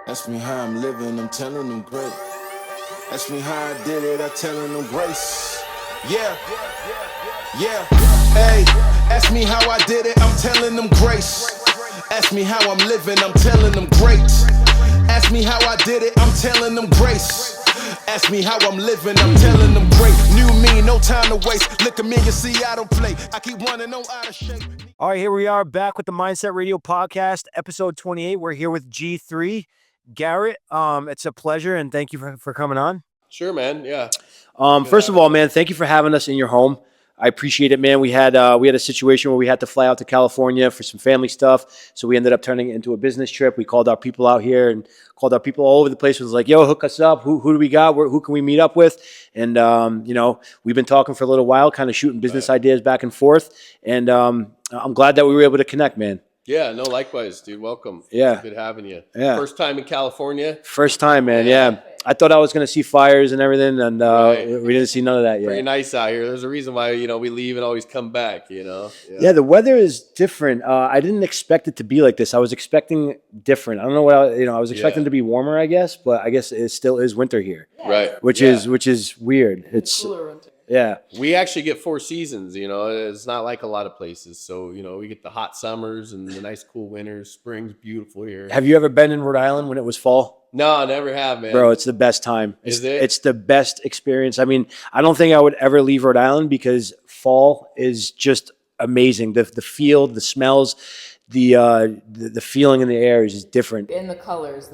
Ask me how I'm living, I'm telling them great. Ask me how I did it, I'm telling them grace. Yeah, yeah, hey. Ask me how I did it, I'm telling them grace. Ask me how I'm living, I'm telling them great. Ask me how I did it, I'm telling them grace. Ask me how I'm living, I'm telling them great. New me, no time to waste. Look at me, you see I don't play. I keep running, no out of shape. All right, here we are back with the Mindset Radio Podcast, episode 28. We're here with G3. Garrett, it's a pleasure, and thank you for coming on. Sure, man. Yeah. First of all, man, thank you for having us in your home. I appreciate it, man. We had a situation where we had to fly out to California for some family stuff, so we ended up turning it into a business trip. We called our people out here and called our people all over the place. It was like, yo, hook us up. Who do we got? Who can we meet up with? And, we've been talking for a little while, kind of shooting business ideas back and forth. And I'm glad that we were able to connect, man. Yeah, no, likewise, dude. Welcome. Yeah. Good having you. Yeah. First time in California? First time, man. Yeah. I thought I was going to see fires and everything, and we didn't see none of that yet. Pretty nice out here. There's a reason why, we leave and always come back, Yeah, the weather is different. I didn't expect it to be like this. I was expecting different. I don't know what I was expecting to be warmer, I guess, but I guess it still is winter here. Right. Which is weird. It's cooler winter. Yeah. We actually get 4 seasons, It's not like a lot of places. So, we get the hot summers and the nice cool winters. Spring's beautiful here. Have you ever been in Rhode Island when it was fall? No, I never have, man. Bro, it's the best time. Is it? It's the best experience. I mean, I don't think I would ever leave Rhode Island because fall is just amazing. The feel, the smells, the feeling in the air is just different. And the colors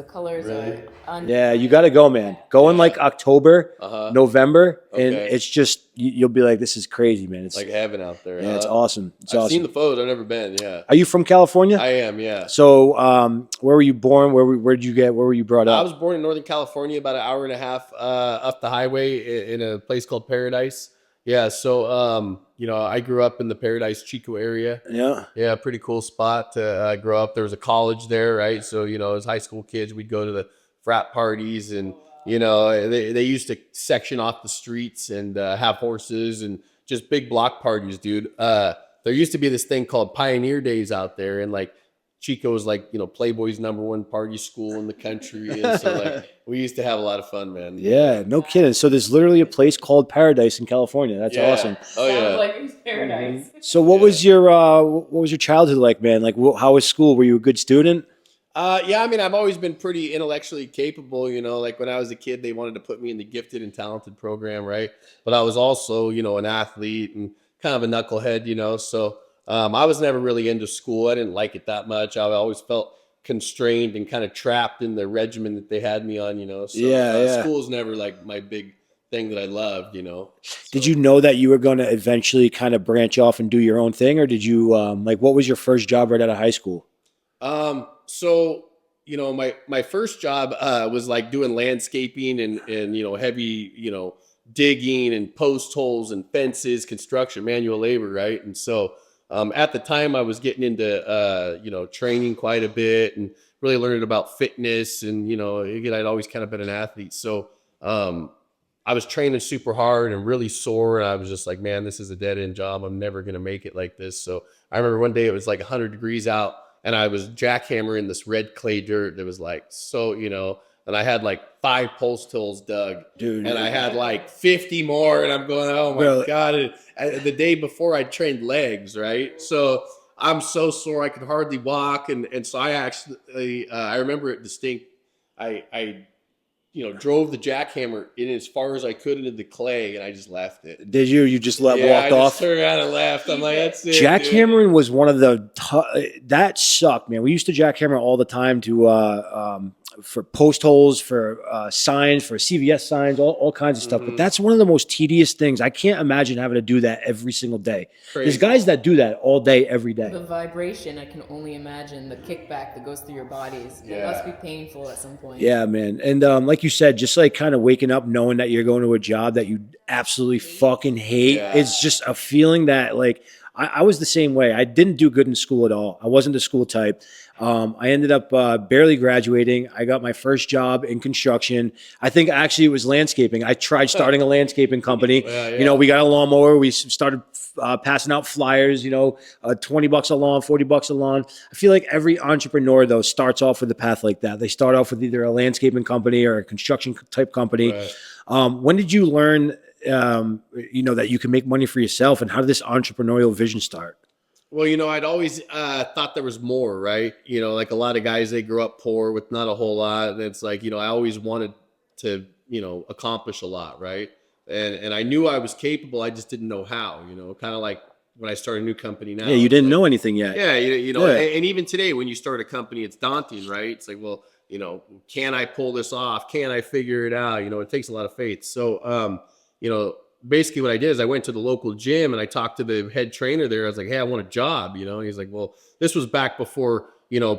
Really? are Yeah, you got to go, man. Go in like October, November, and Okay. it's just you'll be like, this is crazy, man. It's Like heaven out there. yeah, it's awesome. It's I've awesome. seen the photos. I've never been. Yeah. Are you from California? I am. Yeah. So, where were you born? Where were you brought I up? was born in Northern California, about an hour and a half up the highway in a place called Paradise. Yeah, so I grew up in the Paradise Chico area. Yeah. Yeah, pretty cool spot to grow up. There was a college there, right? So as high school kids, we'd go to the frat parties, and they used to section off the streets and have horses and just big block parties, dude. There used to be this thing called Pioneer Days out there, and like Chico was like, Playboy's #1 party school in the country. And so like we used to have a lot of fun, man. Yeah, no kidding. So there's literally a place called Paradise in California. That's Yeah. awesome. Oh yeah. Sounds like it's paradise. So what was your childhood like, man? Like how was school? Were you a good student? Yeah, I mean, I've always been pretty intellectually capable, like when I was a kid, they wanted to put me in the gifted and talented program, right? But I was also, an athlete and kind of a knucklehead, so I was never really into school. I didn't like it that much. I always felt constrained and kind of trapped in the regimen that they had me on, so Yeah. school's never like my big thing that I loved, Did you know that you were going to eventually kind of branch off and do your own thing, or did you what was your first job right out of high school? So, my first job was like doing landscaping and heavy, digging and post holes and fences, construction, manual labor, right? And so at the time I was getting into, training quite a bit and really learning about fitness. And, again, I'd always kind of been an athlete. So I was training super hard and really sore. And I was just like, man, this is a dead end job. I'm never going to make it like this. So I remember one day it was like 100 degrees out, and I was jackhammering this red clay dirt that was like, so, and I had like 5 post holes dug, Dude, and I had like 50 more, and I'm going, oh my Bro. God. And the day before I trained legs, right? So I'm so sore, I could hardly walk. And so I actually, I remember it distinct. I drove the jackhammer in as far as I could into the clay, and I just left it. Did you? You just walked I off? just turned around and left. I'm like, that's it. Jackhammering was one of the that sucked, man. We used to jackhammer all the time to for post holes, for signs, for CVS signs, all kinds of stuff. But that's one of the most tedious things. I can't imagine having to do that every single day. Crazy. There's guys that do that all day, every day. The vibration, I can only imagine the kickback that goes through your bodies. It Yeah. must be painful at some point. Yeah, man. And like you said, just like kind of waking up knowing that you're going to a job that you absolutely fucking hate. Yeah. It's just a feeling that like I was the same way. I didn't do good in school at all. I wasn't the school type. I ended up barely graduating. I got my first job in construction. I think actually it was landscaping. I tried starting a landscaping company. Yeah. You know, we got a lawnmower. We started passing out flyers, 20 bucks a lawn, 40 bucks a lawn. I feel like every entrepreneur though starts off with a path like that. They start off with either a landscaping company or a construction type company. Right. When did you learn, that you can make money for yourself, and how did this entrepreneurial vision start? Well, I'd always thought there was more, right? Like a lot of guys, they grew up poor with not a whole lot. And it's like, I always wanted to, accomplish a lot, right? And I knew I was capable. I just didn't know how, kind of like when I start a new company now. Yeah, you didn't know anything yet. Yeah, Yeah. And even today when you start a company, it's daunting, right? It's like, well, can I pull this off? Can I figure it out? It takes a lot of faith. So, basically what I did is I went to the local gym and I talked to the head trainer there. I was like, hey, I want a job, and he's like, well, this was back before,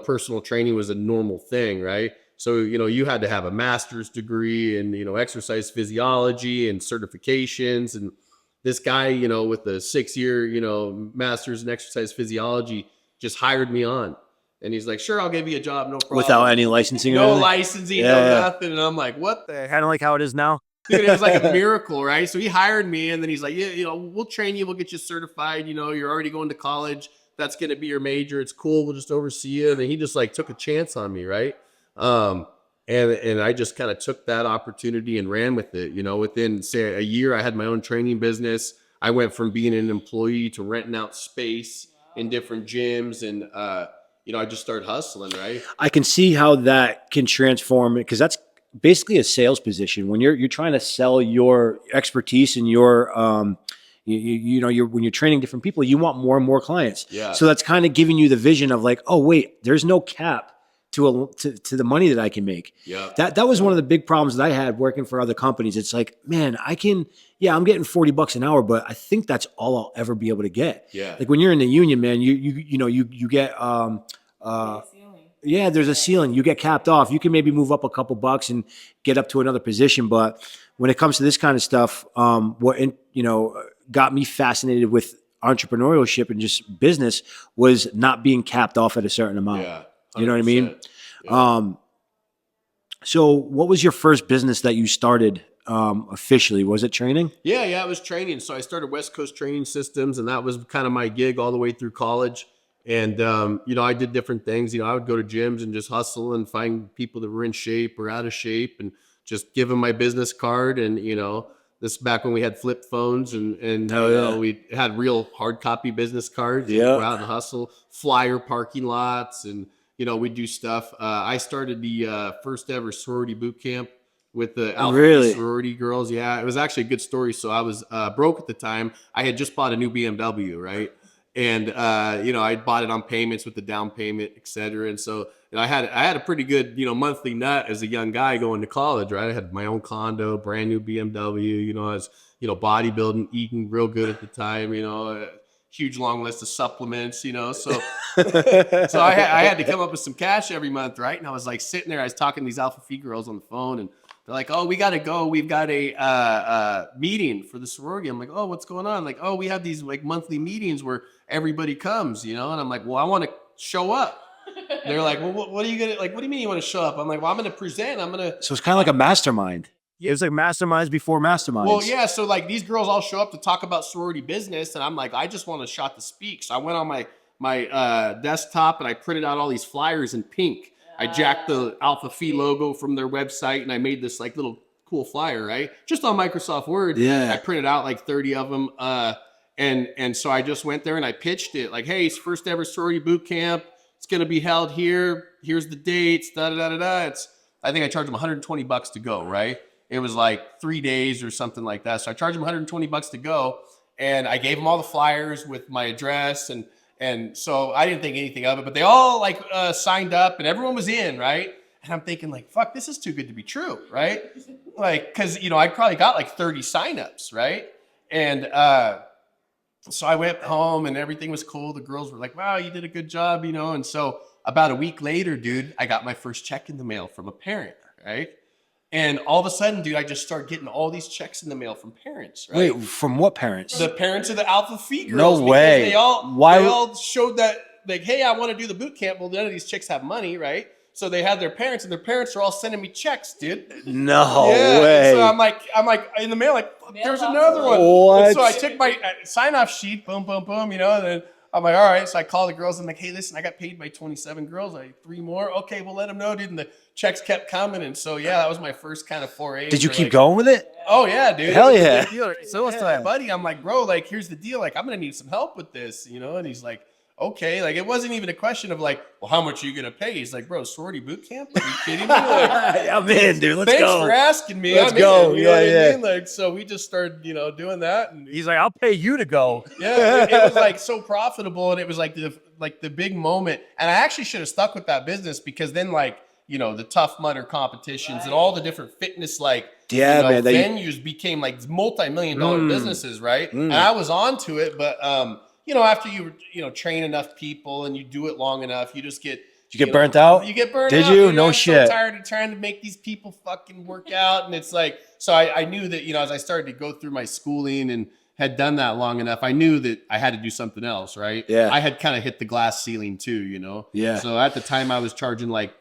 personal training was a normal thing, right? So, you had to have a master's degree in, exercise physiology and certifications. And this guy, with the 6-year, master's in exercise physiology just hired me on. And he's like, sure, I'll give you a job. No problem. Without any licensing? No licensing, no nothing. And I'm like, what the heck? Kind of like how it is now. Dude, it was like a miracle, right? So he hired me, and then he's like, yeah, we'll train you. We'll get you certified. You're already going to college. That's going to be your major. It's cool. We'll just oversee you. And then he just like took a chance on me, right? And I just kind of took that opportunity and ran with it. Within, say, a year, I had my own training business. I went from being an employee to renting out space in different gyms. And, I just started hustling, right? I can see how that can transform it, because that's basically a sales position. When you're trying to sell your expertise and your, when you're training different people, you want more and more clients. Yeah. So that's kind of giving you the vision of like, oh wait, there's no cap to the money that I can make. Yeah. That was one of the big problems that I had working for other companies. It's like, man, I'm getting $40 an hour, but I think that's all I'll ever be able to get. Yeah. Like when you're in the union, man, you get, yeah, there's a ceiling. You get capped off. You can maybe move up a couple bucks and get up to another position. But when it comes to this kind of stuff, what got me fascinated with entrepreneurship and just business was not being capped off at a certain amount. Yeah, you know what I mean? Yeah. So what was your first business that you started officially? Was it training? Yeah, it was training. So I started West Coast Training Systems, and that was kind of my gig all the way through college. And, I did different things. I would go to gyms and just hustle and find people that were in shape or out of shape and just give them my business card. And, this is back when we had flip phones and we had real hard copy business cards. Yeah. Go out and hustle, flyer parking lots. And, we'd do stuff. I started the first ever sorority boot camp with the Alpha sorority girls. Yeah, it was actually a good story. So I was broke at the time. I had just bought a new BMW, right? And, I bought it on payments with the down payment, et cetera. And so I had a pretty good, monthly nut as a young guy going to college, right? I had my own condo, brand new BMW, I was, bodybuilding, eating real good at the time, a huge long list of supplements, so, so I had to come up with some cash every month. Right. And I was like sitting there, I was talking to these Alpha Phi girls on the phone, and they're like, oh, we got to go. We've got a meeting for the sorority. I'm like, oh, what's going on? Like, oh, we have these like monthly meetings where everybody comes, and I'm like, well, I want to show up. They're like, well, what are you going to, like, what do you mean you want to show up? I'm like, well, I'm going to present. So it's kind of like a mastermind. Yeah. It was like masterminds before masterminds. Well, yeah. So like these girls all show up to talk about sorority business. And I'm like, I just want a shot to speak. So I went on my desktop and I printed out all these flyers in pink. I jacked the Alpha Phi logo from their website and I made this like little cool flyer, right? Just on Microsoft Word. Yeah. I printed out like 30 of them. And so I just went there and I pitched it like, hey, it's first ever sorority boot camp. It's going to be held here. Here's the dates, da, da, da, da, da. I think I charged them $120 to go, right? It was like 3 days or something like that. So I charged them $120 to go. And I gave them all the flyers with my address. And so I didn't think anything of it, but they all like signed up and everyone was in, right? And I'm thinking like, fuck, this is too good to be true, right? Like, cause I probably got like 30 signups, right? And so I went home and everything was cool. The girls were like, wow, you did a good job, And so about a week later, dude, I got my first check in the mail from a parent, right? And all of a sudden, dude, I just started getting all these checks in the mail from parents, right? Wait, from what parents? The parents of the Alpha Phi girls. No way. They all showed that, like, hey, I want to do the boot camp. Well, none of these chicks have money, right? So they had their parents, and their parents are all sending me checks, dude. No Yeah. way. So I'm like in the mail, like, fuck, there's another one. What? And so I took my sign-off sheet, boom, boom, boom, you know, and then I'm like, all right. So I call the girls. I'm like, hey, listen, I got paid by 27 girls. I 3 more. Okay, we'll let them know, dude. And the checks kept coming. And so, yeah, that was my first kind of foray. Did you keep going with it? Oh, yeah, dude. Hell yeah. So I was telling my buddy, I'm like, bro, like, here's the deal. Like, I'm going to need some help with this, you know? And he's like, okay. Like, it wasn't even a question of like, well, how much are you going to pay? He's like, bro, sorority boot camp? Are you kidding me? Like, I'm in, dude. Let's thanks go. for asking me. Let's I'm go. in, you know what Yeah. I mean? Like, so we just started, you know, doing that. And He's like, I'll pay you to go. yeah, it was like so profitable, and it was like the big moment. And I actually should have stuck with that business, because then, like, you know, the Tough Mudder competitions and all the different fitness, like, Yeah, you know, man. venues became like multi-million-dollar businesses, right? And I was onto it, but you know, after you train enough people and you do it long enough, you just get Did you get burnt out? You get burnt Did out. you? know, No I'm shit. So tired of trying to make these people fucking work out, and it's like, so I knew that, you know, as I started to go through my schooling and had done that long enough, I knew that I had to do something else, right? Yeah. I had kind of hit the glass ceiling too, you know? Yeah. So at the time I was charging like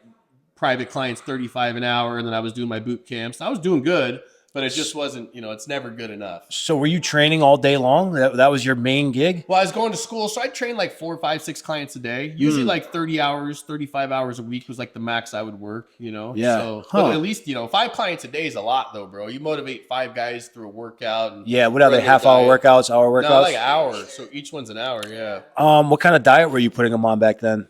private clients $35 an hour, and then I was doing my boot camps. I was doing good, but it just wasn't, you know, it's never good enough. So were you training all day long? That was your main gig? Well, I was going to school, so I trained like 4, 5, 6 clients a day. Usually like 30 hours, 35 hours a week was like the max I would work, you know? Yeah. So but at least, you know, 5 clients a day is a lot though, bro. You motivate 5 guys through a workout. And Yeah. What are they? regular Half-hour diet. workouts, hour workouts? No, like an hour. So each one's an hour, yeah. What kind of diet were you putting them on back then?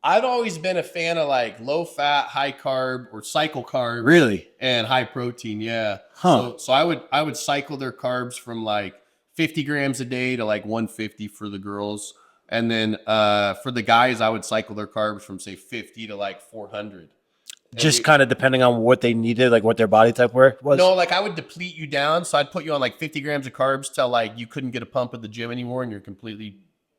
I've always been a fan of like low fat, high carb, or cycle carbs. Really? And high protein, yeah. Huh. So I would cycle their carbs from like 50 grams a day to like 150 for the girls. And then for the guys, I would cycle their carbs from say 50 to like 400. Just kind of depending on what they needed, like what their body type was? No, like I would deplete you down. So I'd put you on like 50 grams of carbs till like you couldn't get a pump at the gym anymore and you're completely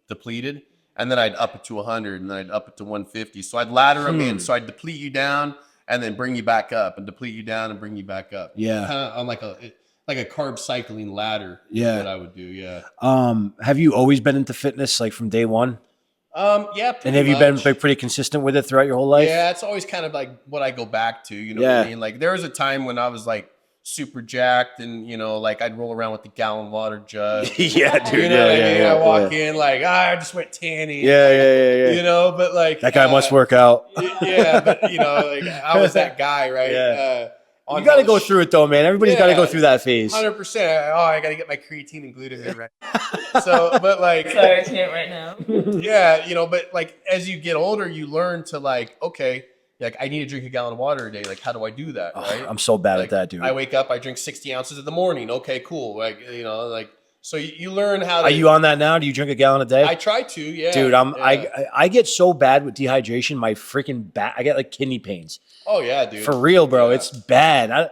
depleted. And then I'd up it to 100, and then I'd up it to 150. So I'd ladder them in. So I'd deplete you down and then bring you back up, and deplete you down and bring you back up. Yeah. Kind of on like a carb cycling ladder. Yeah. Is what I would do. Yeah. Have you always been into fitness like from day one? Yeah. And have you been like pretty consistent with it throughout your whole life? Yeah, it's always kind of like what I go back to. You know what Yeah. I mean? Like there was a time when I was like super jacked, and you know, like I'd roll around with the gallon water jug. Yeah, dude. You know what I mean? I walk yeah. in like, I just went tanny. Yeah. You know, but like That guy must work out. Yeah, but you know, like I was that guy, right? Yeah. You got to go through it though, man. Everybody's got to go through that phase. 100%. Oh, I got to get my creatine and glutamine right. So, but like, Sorry, I can't right now. yeah, you know, but like as you get older, you learn to like, okay, like I need to drink a gallon of water a day. Like, how do I do that? Right? I'm so bad like, at that, dude. I wake up, I drink 60 ounces in the morning. Okay, cool. Like, you know, like, so you learn how to. Are you on that now? Do you drink a gallon a day? I try to, yeah. Dude, I get so bad with dehydration, my freaking back, I get like kidney pains. Oh yeah, dude. For real, bro. Yeah. It's bad.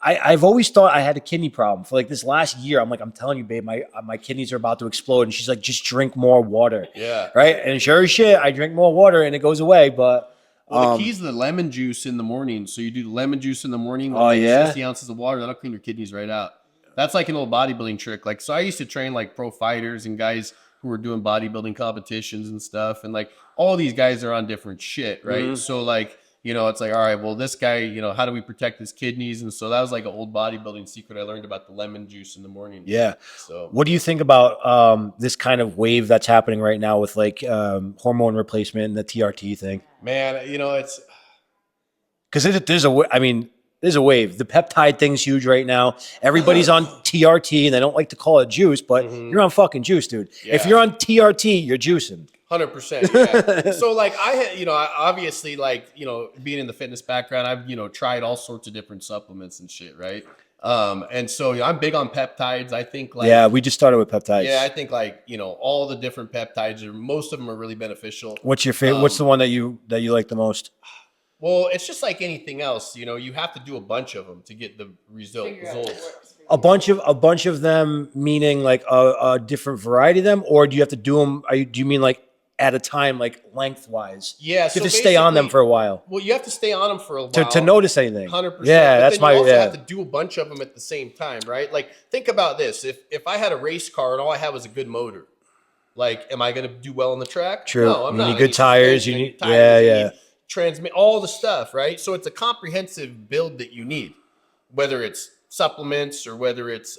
I've always thought I had a kidney problem. For like this last year, I'm like, I'm telling you, babe, my kidneys are about to explode. And she's like, just drink more water. Yeah. Right? And sure as shit, I drink more water and it goes away. But well, the key's the lemon juice in the morning. So you do lemon juice in the morning. Oh, yeah? 60 ounces of water. That'll clean your kidneys right out. That's like an old bodybuilding trick. Like, so I used to train like pro fighters and guys who were doing bodybuilding competitions and stuff. And like all these guys are on different shit, right? Mm-hmm. So like, you know, it's like, all right, well, this guy, you know, how do we protect his kidneys? And so that was like an old bodybuilding secret I learned about the lemon juice in the morning. yeah. So What do you think about this kind of wave that's happening right now with like hormone replacement and the TRT thing? man, you know, it's Because there's a wave. The peptide thing's huge right now. Everybody's on TRT, and they don't like to call it juice, but you're on fucking juice, dude. If Yeah. you're on TRT, you're juicing. 100%. Yeah. So like I had, you know, obviously like, you know, being in the fitness background, I've, you know, tried all sorts of different supplements and shit. Right. And so, you know, I'm big on peptides. I think like, Yeah, we just started with peptides. yeah, I think like, you know, all the different peptides most of them are really beneficial. What's your favorite? What's the one that you like the most? Well, it's just like anything else, you know, you have to do a bunch of them to get the Figure out what results. works for you. A bunch of them, meaning like a different variety of them, or do you have to do them? Do you mean like at a time, like lengthwise? Yeah. You have So to stay on them basically- for a while Well, you have to stay on them for a while. to notice anything. 100%. Yeah, But that's then you also my have to do a bunch of them at the same time, right? Like think about this: if I had a race car and all I had was a good motor, like am I going to do well on the track? True. No, I'm You not. need I good tires, suspension, you I need- yeah, I yeah. need transmit all the stuff, right? So it's a comprehensive build that you need, whether it's supplements or whether it's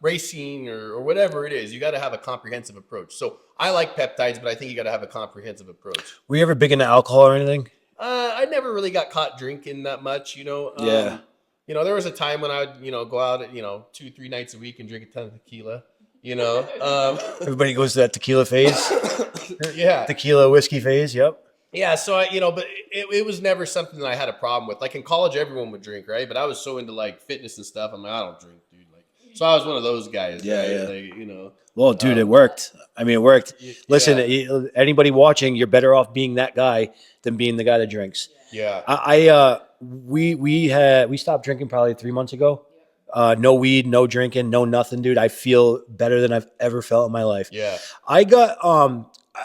racing or whatever it is. You got to have a comprehensive approach. So I like peptides, but I think you got to have a comprehensive approach. Were you ever big into alcohol or anything? I never really got caught drinking that much, Yeah. There was a time when I'd, go out at, 2-3 nights a week and drink a ton of tequila, Everybody goes to that tequila phase. Yeah. Tequila whiskey phase. Yep. Yeah. So but it was never something that I had a problem with. Like in college, everyone would drink, right? But I was so into like fitness and stuff. I'm like, I don't drink, dude. Like, so I was one of those guys. Yeah, right? yeah. Like, Well, dude, it worked. I mean, it worked. Listen, Yeah. anybody watching, you're better off being that guy than being the guy that drinks. Yeah. We stopped drinking probably 3 months ago. No weed, no drinking, no nothing, dude. I feel better than I've ever felt in my life. Yeah. I got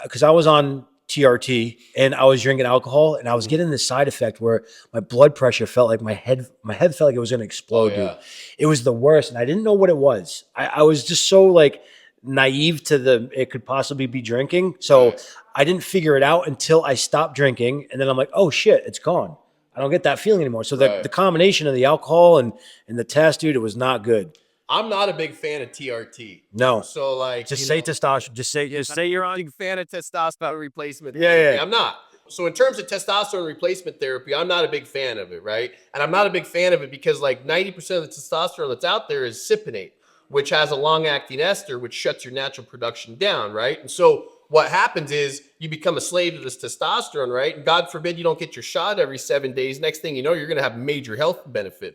because I was on TRT and I was drinking alcohol and I was getting this side effect where my blood pressure felt like my head felt like it was gonna explode, dude. It was the worst, and I didn't know what it was. I was just so like naive to it could possibly be drinking. So I didn't figure it out until I stopped drinking, and then I'm like, oh shit, it's gone. I don't get that feeling anymore. So the combination of the alcohol and the test, dude, it was not good. I'm not a big fan of TRT. No. So like, Just say testosterone. Just say you're on. a big fan of testosterone replacement Yeah, therapy. yeah. I'm not. So in terms of testosterone replacement therapy, I'm not a big fan of it, right? And I'm not a big fan of it because like 90% of the testosterone that's out there is cypionate, which has a long-acting ester, which shuts your natural production down, right? And so what happens is you become a slave to this testosterone, right? And God forbid you don't get your shot every 7 days. Next thing you know, you're going to have major health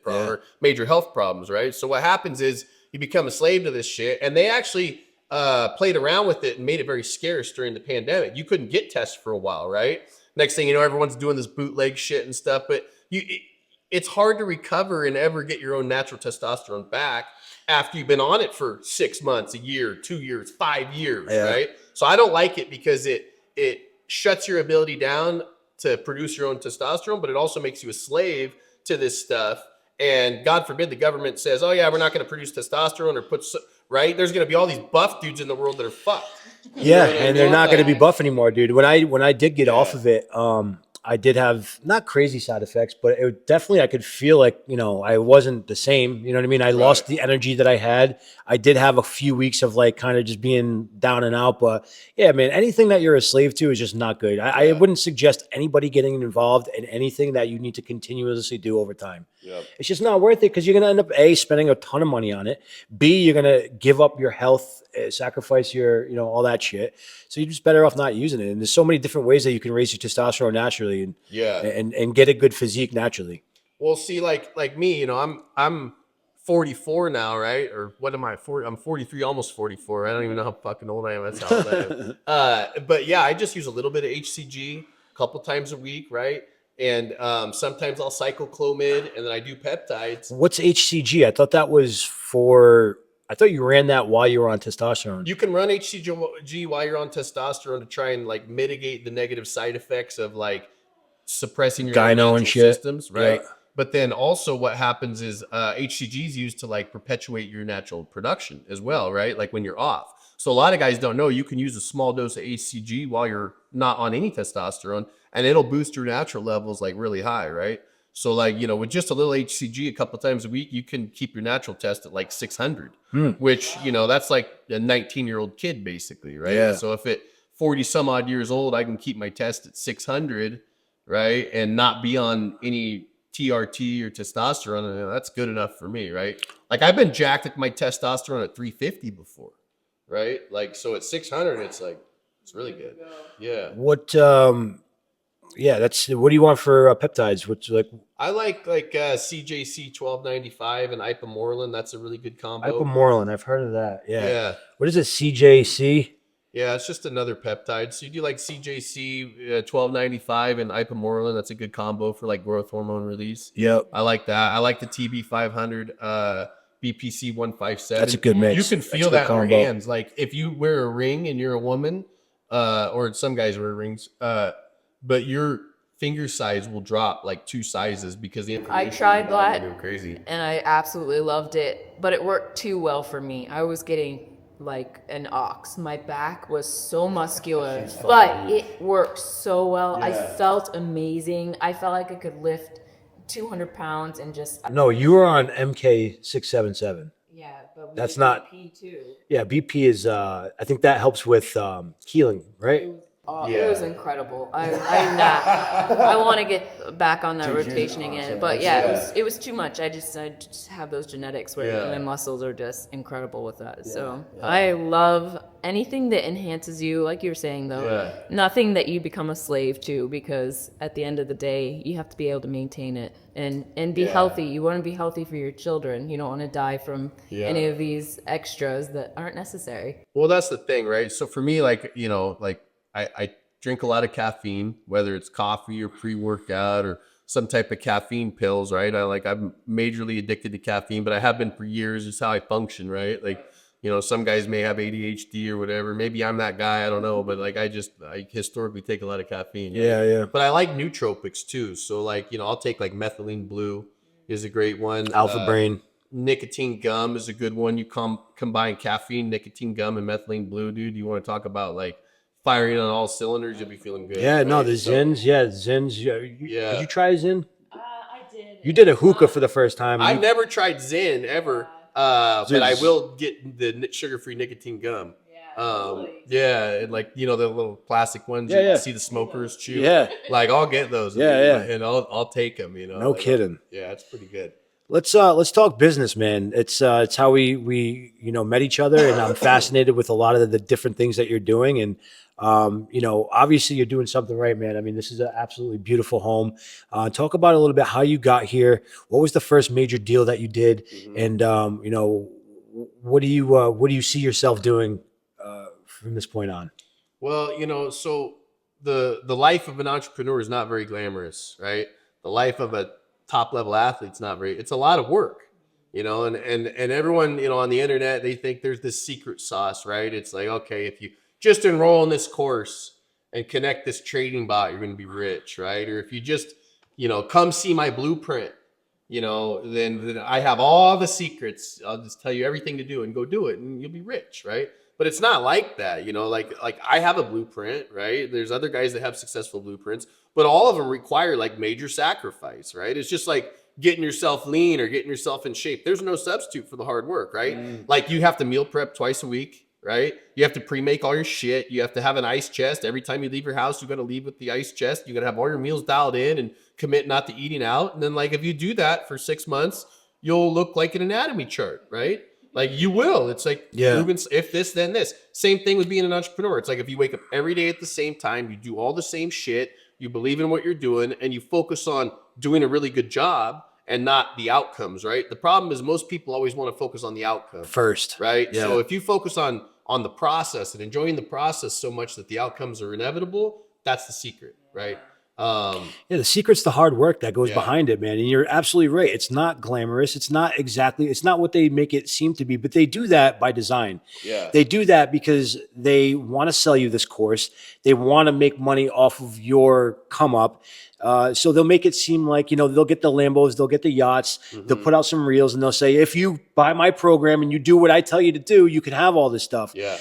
or major health problems, right? So what happens is you become a slave to this shit. And they actually played around with it and made it very scarce during the pandemic. You couldn't get tests for a while, right? Next thing you know, everyone's doing this bootleg shit and stuff. But it's hard to recover and ever get your own natural testosterone back after you've been on it for 6 months, a year, 2 years, 5 years, right? So I don't like it because it shuts your ability down to produce your own testosterone, but it also makes you a slave to this stuff. And God forbid the government says, oh yeah, we're not going to produce testosterone right? There's going to be all these buff dudes in the world that are fucked. Yeah, and they're not going to be buff anymore, dude. When I did get off of it, I did have not crazy side effects, but it definitely, I could feel like, I wasn't the same. You know what I mean? I lost the energy that I had. I did have a few weeks of like kind of just being down and out, but yeah, man, anything that you're a slave to is just not good. I wouldn't suggest anybody getting involved in anything that you need to continuously do over time. It's just not worth it because you're going to end up A, spending a ton of money on it. B, you're going to give up your health, sacrifice your, all that shit. So you're just better off not using it. And there's so many different ways that you can raise your testosterone naturally and get a good physique naturally. Well, see, like me, I'm 44 now, right? Or what am I? 40? I'm 43, almost 44. I don't even know how fucking old I am. That's how old I am. But yeah, I just use a little bit of HCG a couple times a week, right? And sometimes I'll cycle Clomid, and then I do peptides. What's HCG? I thought you ran that while you were on testosterone. You can run HCG while you're on testosterone to try and like mitigate the negative side effects of like suppressing your gyno and shit systems, right? Yeah. But then also what happens is HCG is used to like perpetuate your natural production as well, right? Like when you're off. So a lot of guys don't know you can use a small dose of HCG while you're not on any testosterone, and it'll boost your natural levels like really high, right? So like, with just a little HCG a couple times a week, you can keep your natural test at like 600, which, that's like a 19-year-old kid basically, right? Yeah. So if at 40 some odd years old, I can keep my test at 600, right? And not be on any TRT or testosterone, that's good enough for me, right? Like I've been jacked at my testosterone at 350 before, right? Like, so at 600, it's like, it's really good. Yeah. What do you want for peptides? What's like? I like CJC 1295 and ipamorelin. That's a really good combo. Ipamorelin, I've heard of that. Yeah. Yeah. What is it? CJC? Yeah, it's just another peptide. So you do like CJC 1295 and ipamorelin. That's a good combo for like growth hormone release. Yep. I like that. I like the TB 500, BPC 157. That's a good mix. You can feel that in your hands. Like if you wear a ring and you're a woman, or some guys wear rings, but your finger size will drop like 2 sizes because the information. I tried that go crazy. and I absolutely loved it, but it worked too well for me. I was getting like an ox. My back was so muscular, but it worked so well. I felt amazing. I felt like I could lift 200 pounds and just. No, you were on MK 677. Yeah, but we That's did not- BP too. Yeah, BP is. I think that helps with healing, right? It was incredible. I want to get back on that rotation again, but yeah, it was too much. I just have those genetics where my muscles are just incredible with that. So I love anything that enhances you, like you were saying though. Nothing that you become a slave to, because at the end of the day, you have to be able to maintain it and be healthy. You want to be healthy for your children. You don't want to die from any of these extras that aren't necessary. Well, that's the thing, right? So for me, like, you know, like I drink a lot of caffeine, whether it's coffee or pre-workout or some type of caffeine pills, right? I'm majorly addicted to caffeine, but I have been for years. It's how I function, right? Like, you know, some guys may have ADHD or whatever. Maybe I'm that guy. I don't know. But like, I historically take a lot of caffeine. Right? Yeah. But I like nootropics too. So like, you know, I'll take like methylene blue is a great one. Alpha Brain. Nicotine gum is a good one. You combine caffeine, nicotine gum, and methylene blue, dude. You want to talk about like firing on all cylinders, you'll be feeling good. Yeah, right? no, the Zins. Zins. Yeah. Did you try Zin? I did. You did a hookah for the first time. I've never tried Zyn ever, but I will get the sugar-free nicotine gum. And like, you know, the little plastic ones you see the smokers chew. Yeah. Like, I'll get those. And I'll take them, you know. No kidding. Yeah, it's pretty good. Let's talk business, man. It's how we you know met each other, and I'm fascinated with a lot of the different things that you're doing. And you know, obviously you're doing something right, man. I mean, this is an absolutely beautiful home. Talk about a little bit how you got here. What was the first major deal that you did, and you know, what do you see yourself doing from this point on? Well, you know, so the life of an entrepreneur is not very glamorous, right? The life of a top level athlete's not very, it's a lot of work, you know, and everyone, you know, on the internet, they think there's this secret sauce, right? It's like, okay, if you just enroll in this course and connect this trading bot, you're going to be rich, right? Or if you just, you know, come see my blueprint, you know, then I have all the secrets. I'll just tell you everything to do and go do it and you'll be rich, right? But it's not like that, you know, like I have a blueprint, right? There's other guys that have successful blueprints, but all of them require like major sacrifice, right? It's just like getting yourself lean or getting yourself in shape. There's no substitute for the hard work, right? Like you have to meal prep twice a week, right? You have to pre-make all your shit. You have to have an ice chest. Every time you leave your house, you got to leave with the ice chest. You got to have all your meals dialed in and commit not to eating out. And then like, if you do that for 6 months, you'll look like an anatomy chart, right? Like you will. It's like, if this, then this. Same thing with being an entrepreneur. It's like if you wake up every day at the same time, you do all the same shit, you believe in what you're doing, and you focus on doing a really good job and not the outcomes, right? The problem is most people always want to focus on the outcome First. right? Yeah. So if you focus on the process and enjoying the process so much that the outcomes are inevitable, that's the secret, right? Yeah, the secret's the hard work that goes behind it, man. And you're absolutely right. It's not glamorous. It's not what they make it seem to be, but they do that by design. Yeah. They do that because they want to sell you this course. They want to make money off of your come up. So they'll make it seem like, you know, they'll get the Lambos, they'll get the yachts, they'll put out some reels and they'll say, if you buy my program and you do what I tell you to do, you can have all this stuff. Yeah.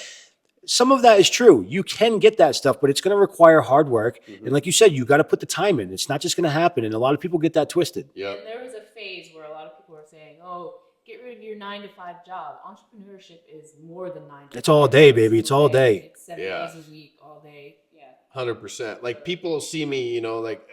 Some of that is true. You can get that stuff, but it's going to require hard work. And like you said, you got to put the time in. It's not just going to happen. And a lot of people get that twisted. Yeah. And there was a phase where a lot of people were saying, oh, get rid of your 9-to-5 job. Entrepreneurship is more than 9 to 5. It's all day, baby. It's all day. It's 7 days a week, all day. Yeah. 100%. Like people see me, you know, like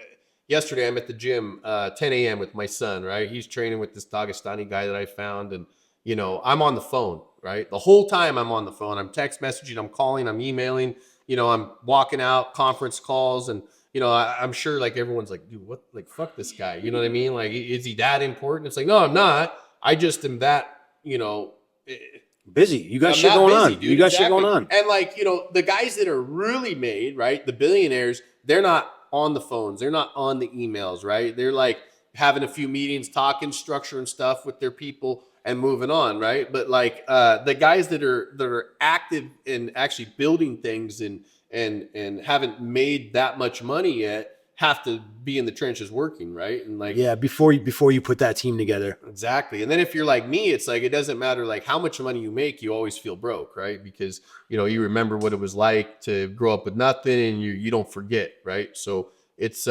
yesterday I'm at the gym, 10 a.m. with my son, right? He's training with this Dagestani guy that I found. And, you know, I'm on the phone, right? The whole time I'm on the phone. I'm text messaging, I'm calling, I'm emailing, you know, I'm walking out, conference calls. And, you know, I'm sure like everyone's like, dude, what, like, fuck this guy. You know what I mean? Like, is he that important? It's like, no, I'm not. I just am that, you know, busy. You got I'm shit not going busy, on. dude. You got Exactly. shit going on. And like, you know, the guys that are really made, right? The billionaires, they're not on the phones. They're not on the emails, right? They're like having a few meetings, talking structure and stuff with their people and moving on, right? But like the guys that are active in actually building things and haven't made that much money yet have to be in the trenches working, right? And like, Yeah, before you put that team together. exactly. And then if you're like me, it's like, it doesn't matter like how much money you make, you always feel broke, right? Because, you know, you remember what it was like to grow up with nothing, and you don't forget, right? So it's,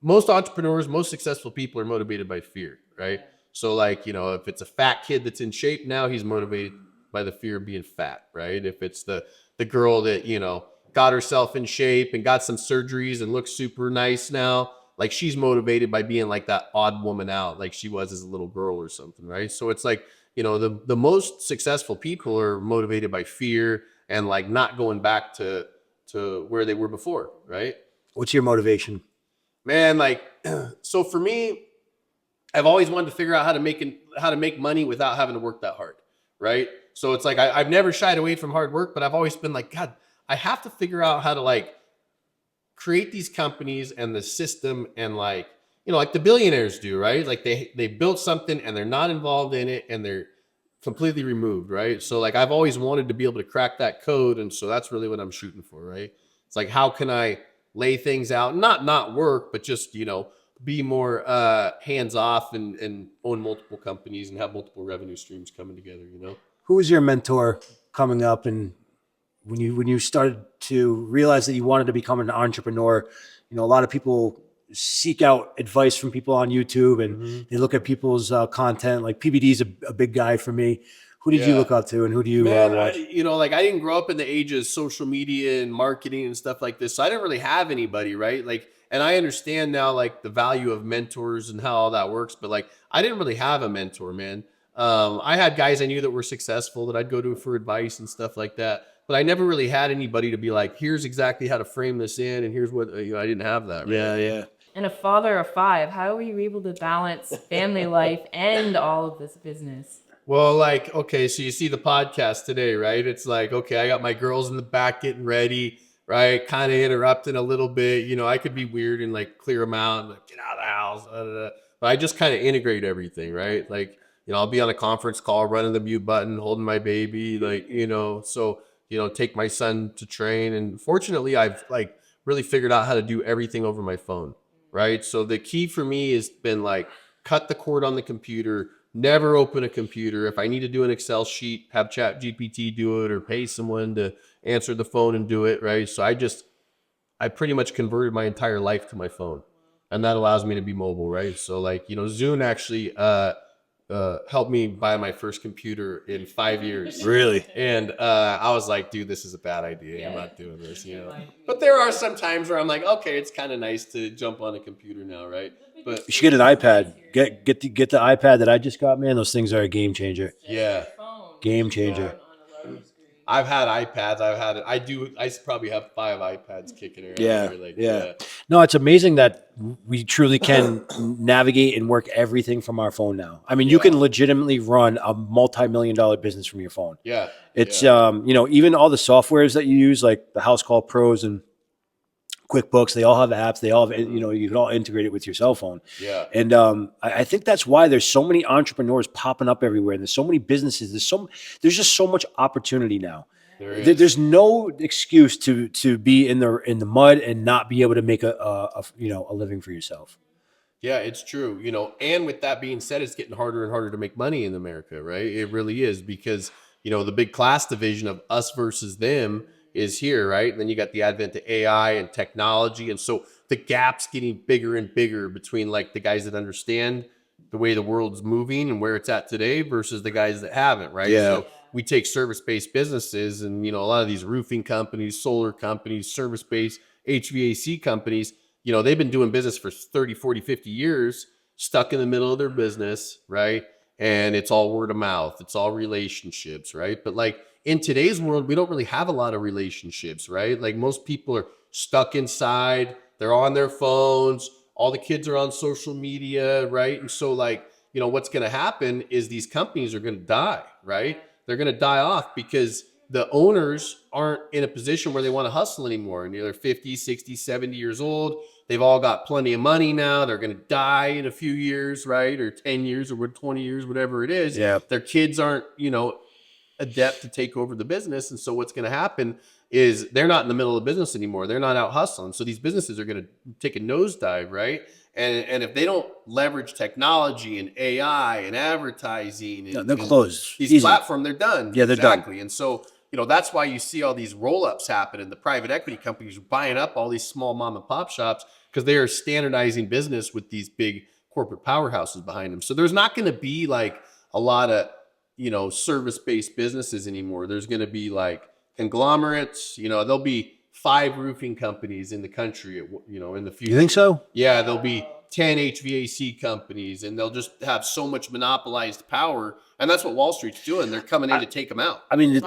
most entrepreneurs, most successful people are motivated by fear, right? So like, you know, if it's a fat kid that's in shape now, he's motivated by the fear of being fat, right? If it's the girl that, you know, got herself in shape and got some surgeries and looks super nice now, like she's motivated by being like that odd woman out, like she was as a little girl or something, right? So it's like, you know, the most successful people are motivated by fear and like not going back to where they were before, right? What's your motivation? Man, like, so for me, I've always wanted to figure out how to make money without having to work that hard, right? So it's like I've never shied away from hard work, but I've always been like, God, I have to figure out how to like create these companies and the system, and like, you know, like the billionaires do, right? Like they built something and they're not involved in it and they're completely removed, right? So like I've always wanted to be able to crack that code, and so that's really what I'm shooting for, right? It's like, how can I lay things out, not work, but just, you know, be more hands off and own multiple companies and have multiple revenue streams coming together, you know? Who was your mentor coming up, and when you started to realize that you wanted to become an entrepreneur? You know, a lot of people seek out advice from people on YouTube, and they look at people's content. Like PBD is a big guy for me. Who did you look up to, and who do you watch? You know, like I didn't grow up in the age of social media and marketing and stuff like this, so I didn't really have anybody, right? Like, and I understand now like the value of mentors and how all that works, but like I didn't really have a mentor, man. I had guys I knew that were successful that I'd go to for advice and stuff like that, but I never really had anybody to be like, here's exactly how to frame this in, and here's what, you know, I didn't have that. Right? Yeah. And a father of 5, how were you able to balance family life and all of this business? Well, like, okay, so you see the podcast today, right? It's like, okay, I got my girls in the back getting ready, right? Kind of interrupting a little bit. You know, I could be weird and like clear them out and like, get out of the house. Blah, blah, blah. But I just kind of integrate everything, right? Like, you know, I'll be on a conference call, running the mute button, holding my baby, like, you know, so, you know, take my son to train. And fortunately, I've like really figured out how to do everything over my phone, right? So the key for me has been like, cut the cord on the computer. Never open a computer. If I need to do an Excel sheet, have Chat GPT do it, or pay someone to answer the phone and do it, right? So I pretty much converted my entire life to my phone, and that allows me to be mobile, right? So like, you know, Zune actually helped me buy my first computer in 5 years. Really? And I was like, dude, this is a bad idea. I'm not doing this, you know. But there are some times where I'm like, okay, it's kind of nice to jump on a computer now, right? But You should get an iPad. Get the iPad that I just got, man. Those things are a game changer. yeah. Game changer. I've had iPads. I probably have 5 iPads kicking around. Yeah, Here, like, yeah. No, it's amazing that we truly can navigate and work everything from our phone now. I mean, you can legitimately run a multi-million-dollar business from your phone. Yeah. It's you know, even all the softwares that you use, like the House Call Pros and QuickBooks, they all have apps. They all have, you know, you can all integrate it with your cell phone. Yeah. And I think that's why there's so many entrepreneurs popping up everywhere. And there's so many businesses. There's just so much opportunity now. There's no excuse to be in the mud and not be able to make a living for yourself. Yeah, it's true. You know, and with that being said, it's getting harder and harder to make money in America, right? It really is, because, you know, the big class division of us versus them is here, right? And then you got the advent of AI and technology. And so the gap's getting bigger and bigger between like the guys that understand the way the world's moving and where it's at today versus the guys that haven't, right? Yeah. So we take service-based businesses, and, you know, a lot of these roofing companies, solar companies, service-based HVAC companies, you know, they've been doing business for 30, 40, 50 years, stuck in the middle of their business, right? And it's all word of mouth. It's all relationships, right? But like in today's world, we don't really have a lot of relationships, right? Like most people are stuck inside. They're on their phones. All the kids are on social media, right? And so like, you know, what's going to happen is these companies are going to die, right? They're going to die off because the owners aren't in a position where they want to hustle anymore. And they're 50, 60, 70 years old. They've all got plenty of money now. They're going to die in a few years, right? Or 10 years or 20 years, whatever it is. Yeah. Their kids aren't, you know, adept to take over the business. And so what's going to happen, is they're not in the middle of business anymore. They're not out hustling. So these businesses are going to take a nosedive, right? And if they don't leverage technology and AI and advertising, and they'll close. These Easy. platforms, they're done. Yeah, they're done. And so, that's why you see all these roll-ups happen, and the private equity companies are buying up all these small mom and pop shops because they are standardizing business with these big corporate powerhouses behind them. So there's not going to be like a lot of, service-based businesses anymore. There's going to be like conglomerates, there'll be 5 roofing companies in the country, in the future. You think so? Yeah, there'll be 10 HVAC companies, and they'll just have so much monopolized power. And that's what Wall Street's doing. They're coming in to take them out. I mean,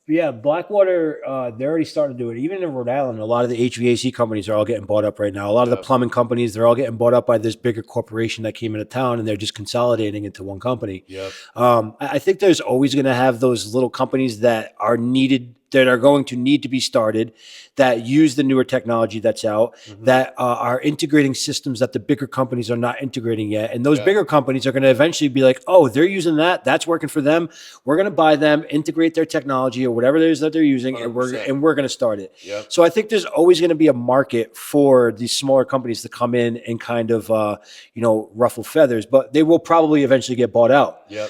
yeah, Blackwater, they're already starting to do it. Even in Rhode Island, a lot of the HVAC companies are all getting bought up right now. A lot of the plumbing companies, they're all getting bought up by this bigger corporation that came into town, and they're just consolidating into one company. Yep. I think there's always going to have those little companies that are needed, that are going to need to be started, that use the newer technology that's out, that are integrating systems that the bigger companies are not integrating yet. And those bigger companies are going to eventually be like, oh, they're using that. That's working for them. We're going to buy them, integrate their technology or whatever it is that they're using, 100%. and we're going to start it. Yep. So I think there's always going to be a market for these smaller companies to come in and kind of, ruffle feathers, but they will probably eventually get bought out. Yep.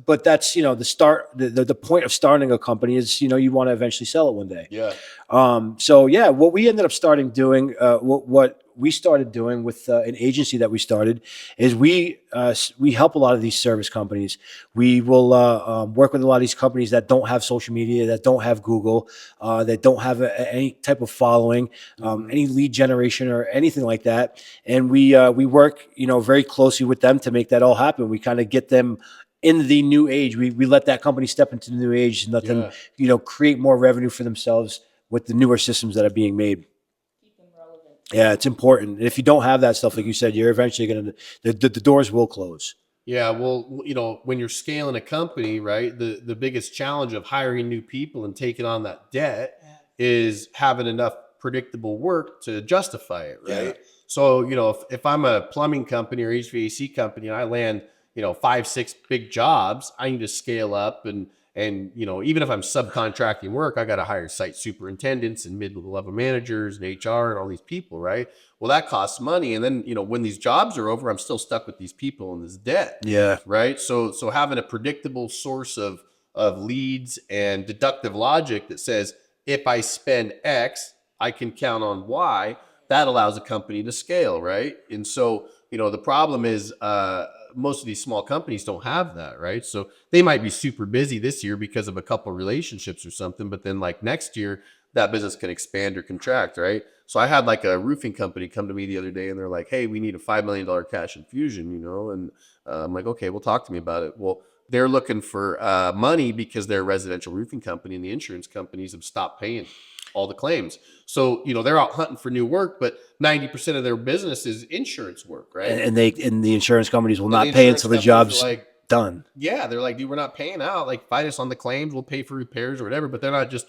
But that's, the start, the point of starting a company is, you want to eventually sell it one day. Yeah. So yeah, what we ended up starting doing, what we started doing with an agency that we started is we help a lot of these service companies. We will work with a lot of these companies that don't have social media, that don't have Google, that don't have any type of following, any lead generation or anything like that. And we work, very closely with them to make that all happen. We kind of get them in the new age. We let that company step into the new age and let them, create more revenue for themselves with the newer systems that are being made. Keep them relevant. Yeah, it's important. And if you don't have that stuff, like you said, you're eventually going to, the doors will close. Yeah. Well, when you're scaling a company, right, the biggest challenge of hiring new people and taking on that debt is having enough predictable work to justify it. Right. Yeah. So, if I'm a plumbing company or HVAC company and I land, 5, 6 big jobs, I need to scale up and even if I'm subcontracting work, I got to hire site superintendents and mid-level managers and HR and all these people, right? Well, that costs money. And then, when these jobs are over, I'm still stuck with these people and this debt. Yeah. Right. So having a predictable source of leads and deductive logic that says, if I spend X, I can count on Y, that allows a company to scale. Right. And so, the problem is, most of these small companies don't have that, right? So they might be super busy this year because of a couple of relationships or something, but then like next year, that business can expand or contract, right? So I had like a roofing company come to me the other day and they're like, hey, we need a $5 million cash infusion, and I'm like, okay, well, talk to me about it. Well, they're looking for money because they're a residential roofing company and the insurance companies have stopped paying all the claims. So, they're out hunting for new work, but 90% of their business is insurance work, right? And the insurance companies will not pay until the job's done. Yeah, they're like, dude, we're not paying out. Like, fight us on the claims. We'll pay for repairs or whatever. But they're not just,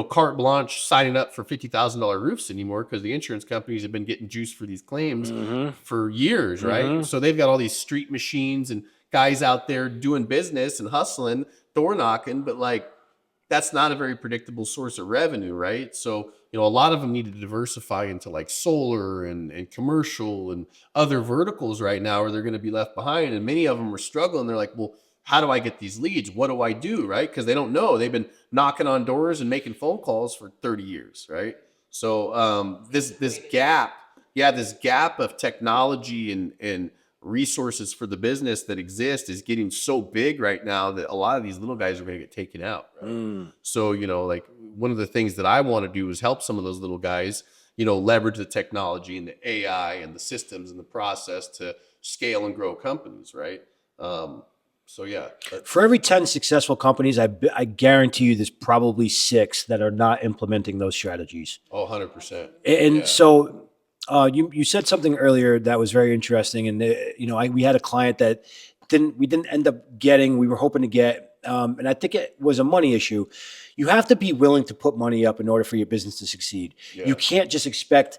carte blanche signing up for $50,000 roofs anymore because the insurance companies have been getting juice for these claims for years, right? So they've got all these street machines and guys out there doing business and hustling, door knocking, but like, that's not a very predictable source of revenue, right? So, a lot of them need to diversify into like solar and commercial and other verticals right now, or they're going to be left behind. And many of them are struggling. They're like, well, how do I get these leads? What do I do, right? Because they don't know. They've been knocking on doors and making phone calls for 30 years, right? So this gap of technology and resources for the business that exist is getting so big right now that a lot of these little guys are going to get taken out. Right? So, like one of the things that I want to do is help some of those little guys, leverage the technology and the AI and the systems and the process to scale and grow companies. Right. So yeah. For every 10 successful companies, I guarantee you there's probably 6 that are not implementing those strategies. Oh, 100%. And so you said something earlier that was very interesting, and we had a client that we didn't end up getting. We were hoping to get, and I think it was a money issue. You have to be willing to put money up in order for your business to succeed. Yeah. You can't just expect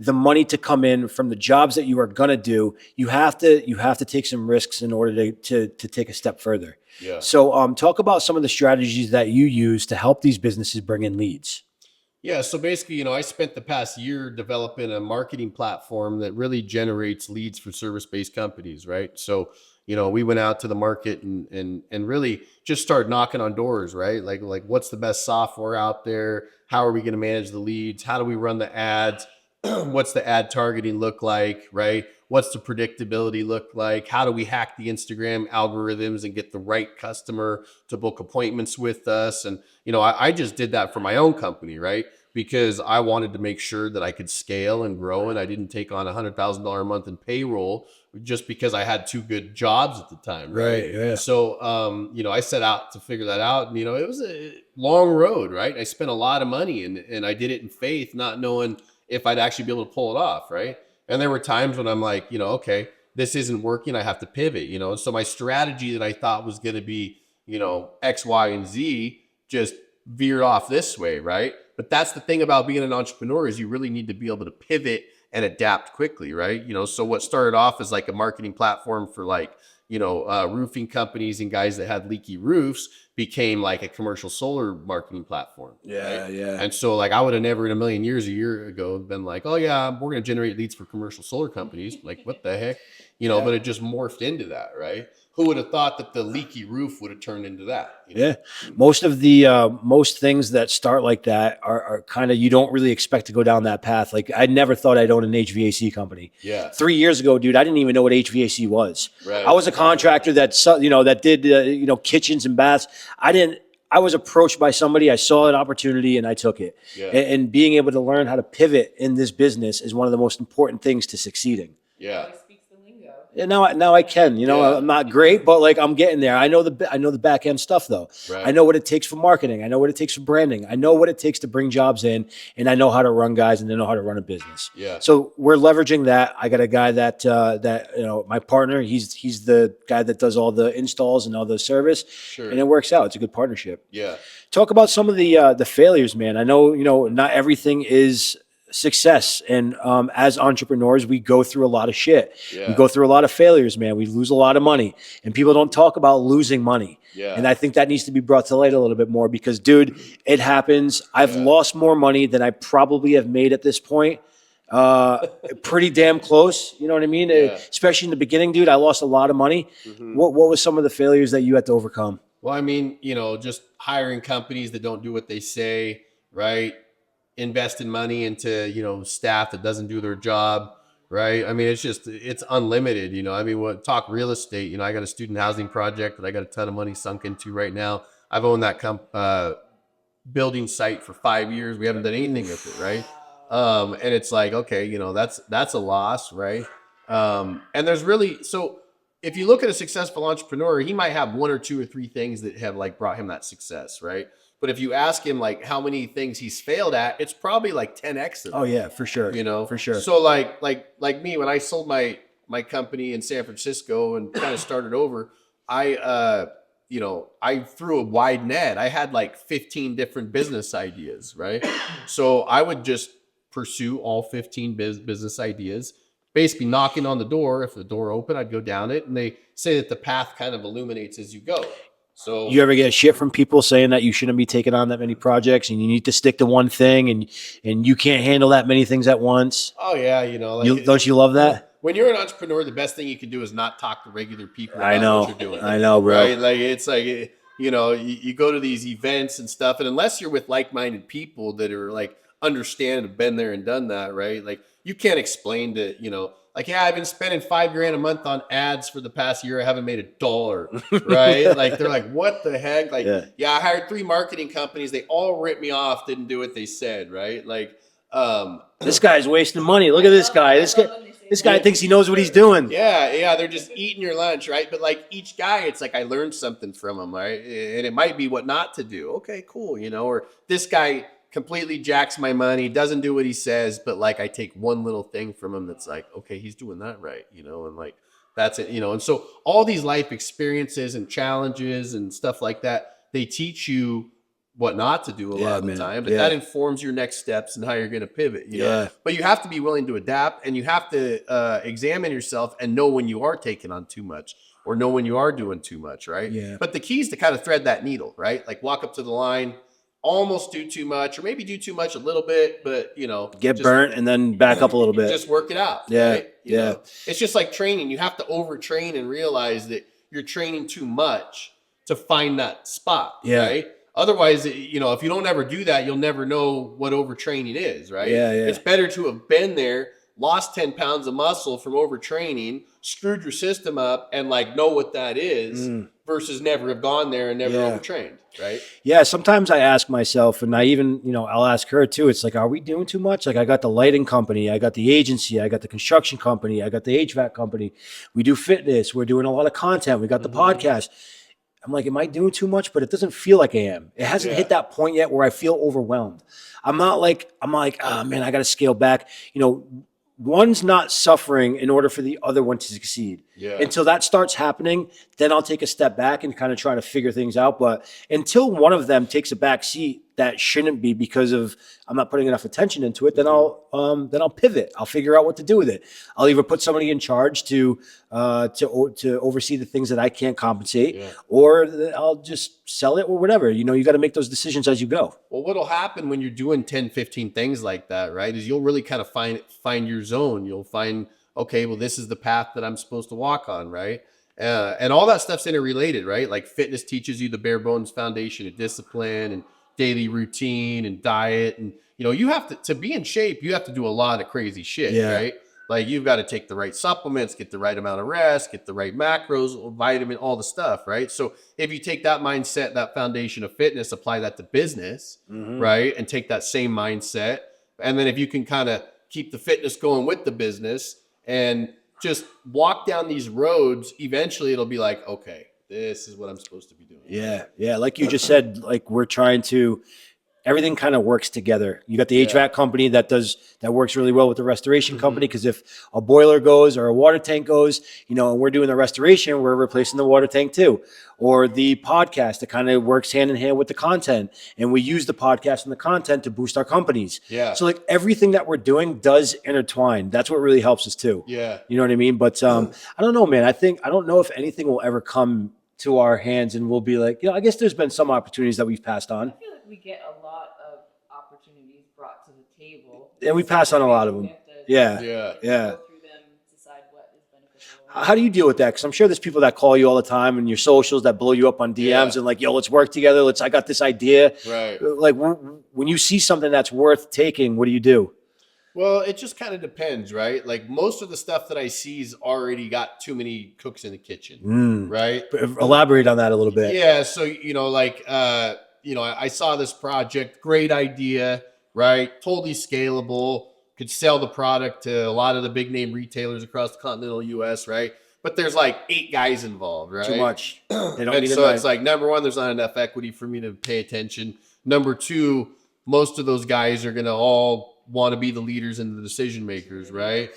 the money to come in from the jobs that you are going to do, you have to take some risks in order to take a step further. Yeah. So talk about some of the strategies that you use to help these businesses bring in leads. Yeah. So basically, I spent the past year developing a marketing platform that really generates leads for service-based companies, right? So, we went out to the market and really just started knocking on doors, right? Like what's the best software out there? How are we going to manage the leads? How do we run the ads? What's the ad targeting look like, right? What's the predictability look like? How do we hack the Instagram algorithms and get the right customer to book appointments with us? And, I just did that for my own company, right? Because I wanted to make sure that I could scale and grow, and I didn't take on $100,000 a month in payroll just because I had two good jobs at the time. Right. Yeah. So, I set out to figure that out, and, it was a long road, right? I spent a lot of money and I did it in faith, not knowing if I'd actually be able to pull it off. Right. And there were times when I'm like, okay, this isn't working. I have to pivot, so my strategy that I thought was going to be, X, Y, and Z just veered off this way. Right. But that's the thing about being an entrepreneur is you really need to be able to pivot and adapt quickly. Right. So what started off as like a marketing platform for like, roofing companies and guys that had leaky roofs became like a commercial solar marketing platform. Yeah. Right? Yeah. And so like I would have never in a million years a year ago been like, oh yeah, we're going to generate leads for commercial solar companies. Like what the heck, but it just morphed into that. Right. Who would have thought that the leaky roof would have turned into that? Yeah. Most of the, most things that start like that are kind of, you don't really expect to go down that path. Like I never thought I'd own an HVAC company. Yeah. 3 years ago, dude, I didn't even know what HVAC was. Right. I was a contractor that, that did, kitchens and baths. I was approached by somebody, I saw an opportunity and I took it. Yeah. And being able to learn how to pivot in this business is one of the most important things to succeeding. Yeah. And now I can, Yeah. I'm not great, but like I'm getting there. I know the back end stuff though. Right. I know what it takes for marketing. I know what it takes for branding. I know what it takes to bring jobs in, and I know how to run guys and I know how to run a business. Yeah. So we're leveraging that. I got a guy that my partner, he's the guy that does all the installs and all the service. Sure. And it works out. It's a good partnership. Yeah. Talk about some of the failures, man. I know, not everything is success. And as entrepreneurs, we go through a lot of shit. Yeah. We go through a lot of failures, man. We lose a lot of money, and people don't talk about losing money. Yeah. And I think that needs to be brought to light a little bit more because, dude, it happens. I've lost more money than I probably have made at this point. Pretty damn close. You know what I mean? Yeah. Especially in the beginning, dude, I lost a lot of money. Mm-hmm. What was some of the failures that you had to overcome? Well, I mean, just hiring companies that don't do what they say, right? Investing money into, staff that doesn't do their job, right? I mean, it's unlimited, I mean, talk real estate, I got a student housing project that I got a ton of money sunk into right now. I've owned that building site for 5 years. We haven't done anything with it, right? And it's like, okay, that's a loss, right? And there's really, so if you look at a successful entrepreneur, he might have one or two or three things that have like brought him that success, right? But if you ask him like how many things he's failed at, it's probably like 10x of them. Oh yeah, for sure. For sure. So like me, when I sold my company in San Francisco and kind of started over, I threw a wide net. I had like 15 different business ideas, right? So I would just pursue all 15 business ideas, basically knocking on the door. If the door opened, I'd go down it. And they say that the path kind of illuminates as you go. So you ever get shit from people saying that you shouldn't be taking on that many projects and you need to stick to one thing and you can't handle that many things at once? Oh yeah, don't you love that? When you're an entrepreneur, the best thing you can do is not talk to regular people about I know. what you're doing. I know, bro. Right? Like it's like you go to these events and stuff, and unless you're with like-minded people that are like understand and have been there and done that, right? Like you can't explain to like, yeah, I've been spending $5,000 a month on ads for the past year. I haven't made $1, right? Like they're like, what the heck? Like, yeah, I hired 3 marketing companies. They all ripped me off. Didn't do what they said, right? Like, this guy's wasting money. Look at this guy. This guy thinks he knows what he's doing. Yeah, they're just eating your lunch, right? But like each guy, it's like I learned something from him, right? And it might be what not to do. Okay, cool, or this guy completely jacks my money, doesn't do what he says, but like I take one little thing from him that's like, okay, he's doing that right, and like that's it, and so all these life experiences and challenges and stuff like that, they teach you what not to do a lot of the time, but that informs your next steps and how you're going to pivot, you know? But you have to be willing to adapt, and you have to examine yourself and know when you are taking on too much or know when you are doing too much, right? But the key is to kind of thread that needle, right? Like walk up to the line, almost do too much, or maybe do too much a little bit, but you know, get burnt and then back up a little bit. Just work it out. Right? You know? It's just like training. You have to overtrain and realize that you're training too much to find that spot. Right? Otherwise, you know, if you don't ever do that, you'll never know what overtraining is. Right? It's better to have been there, lost 10 pounds of muscle from overtraining, screwed your system up, and like know what that is versus never have gone there and never overtrained, right? Yeah, sometimes I ask myself, and I even, you know, I'll ask her too. It's like, are we doing too much? Like I got the lighting company, I got the agency, I got the construction company, I got the HVAC company. We do fitness. We're doing a lot of content. We got the podcast. I'm like, am I doing too much? But it doesn't feel like I am. It hasn't hit that point yet where I feel overwhelmed. I'm like, oh man, I got to scale back. You know, one's not suffering in order for the other one to succeed. Until that starts happening, then I'll take a step back and kind of try to figure things out. But until one of them takes a back seat, that shouldn't be because of I'm not putting enough attention into it. Then I'll pivot. I'll figure out what to do with it. I'll either put somebody in charge to oversee the things that I can't compensate, or I'll just sell it or whatever. You know, you got to make those decisions as you go. Well, what'll happen when you're doing 10, 15 things like that, right, is you'll really kind of find your zone. You'll find, okay, well, this is the path that I'm supposed to walk on, right? And all that stuff's interrelated, right? Like fitness teaches you the bare bones foundation of discipline and daily routine and diet. And, you know, you have to be in shape, you have to do a lot of crazy shit, right? Like you've got to take the right supplements, get the right amount of rest, get the right macros, vitamin, all the stuff, right? So if you take that mindset, that foundation of fitness, apply that to business, right? And take that same mindset. And then if you can kind of keep the fitness going with the business and just walk down these roads, eventually it'll be like, okay, this is what I'm supposed to be doing. Yeah. Like you just said, like we're trying to, everything kind of works together. You got the HVAC company that works really well with the restoration company. Cause if a boiler goes or a water tank goes, you know, and we're doing the restoration, we're replacing the water tank too. Or the podcast that kind of works hand in hand with the content. And we use the podcast and the content to boost our companies. So like everything that we're doing does intertwine. That's what really helps us too. You know what I mean? But I don't know, man. I don't know if anything will ever come to our hands and we'll be like, you know, I guess there's been some opportunities that we've passed on. I feel like we get a lot of opportunities brought to the table. And we pass on a lot of them. Go through them, decide what is beneficial. How do you deal with that? Because I'm sure there's people that call you all the time and your socials that blow you up on DMs and like, yo, let's work together. I got this idea. Like when you see something that's worth taking, what do you do? Well, it just kind of depends, right? Like most of the stuff that I see's already got too many cooks in the kitchen, right? Elaborate on that a little bit. Yeah. So, you know, like, you know, I saw this project, great idea, right? Totally scalable, could sell the product to a lot of the big name retailers across the continental US, right? But there's like 8 guys involved, right? Too much. They don't and need so it's like, number one, there's not enough equity for me to pay attention. Number two, most of those guys are going to all want to be the leaders and the decision makers, right?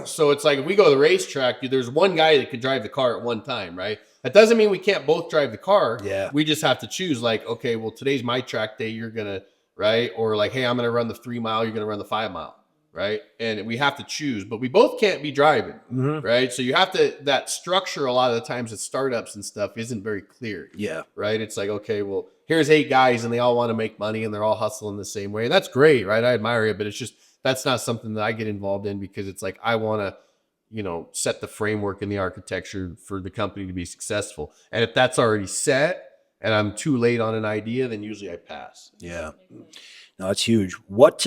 So it's like if we go to the racetrack, there's one guy that could drive the car at one time, right? That doesn't mean we can't both drive the car. We just have to choose like, okay, well, today's my track day, you're going to, right? Or like, hey, I'm going to run the 3 mile, you're going to run the 5 mile, right? And we have to choose, but we both can't be driving, right? So you have to, that structure a lot of the times at startups and stuff isn't very clear. Right? It's like, okay, well, here's 8 guys and they all want to make money and they're all hustling the same way. And that's great, right? I admire it, but it's just, that's not something that I get involved in because it's like, I want to, you know, set the framework and the architecture for the company to be successful. And if that's already set and I'm too late on an idea, then usually I pass. No, it's huge. What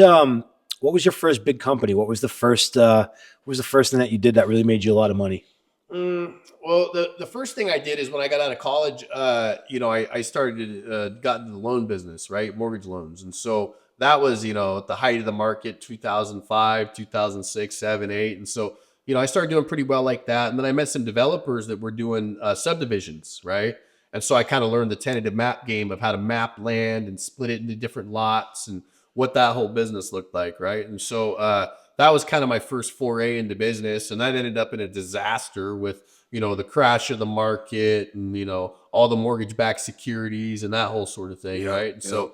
was your first big company? What was the first thing that you did that really made you a lot of money? Well, the first thing I did is when I got out of college, you know, I started, got into the loan business, right? Mortgage loans. And so that was, you know, at the height of the market, 2005, 2006, 7, 8. And so, you know, I started doing pretty well like that. And then I met some developers that were doing subdivisions, right? And so I kind of learned the tentative map game of how to map land and split it into different lots and what that whole business looked like, right? And so that was kind of my first foray into business. And that ended up in a disaster with, you know, the crash of the market and, you know, all the mortgage-backed securities and that whole sort of thing, right? And so,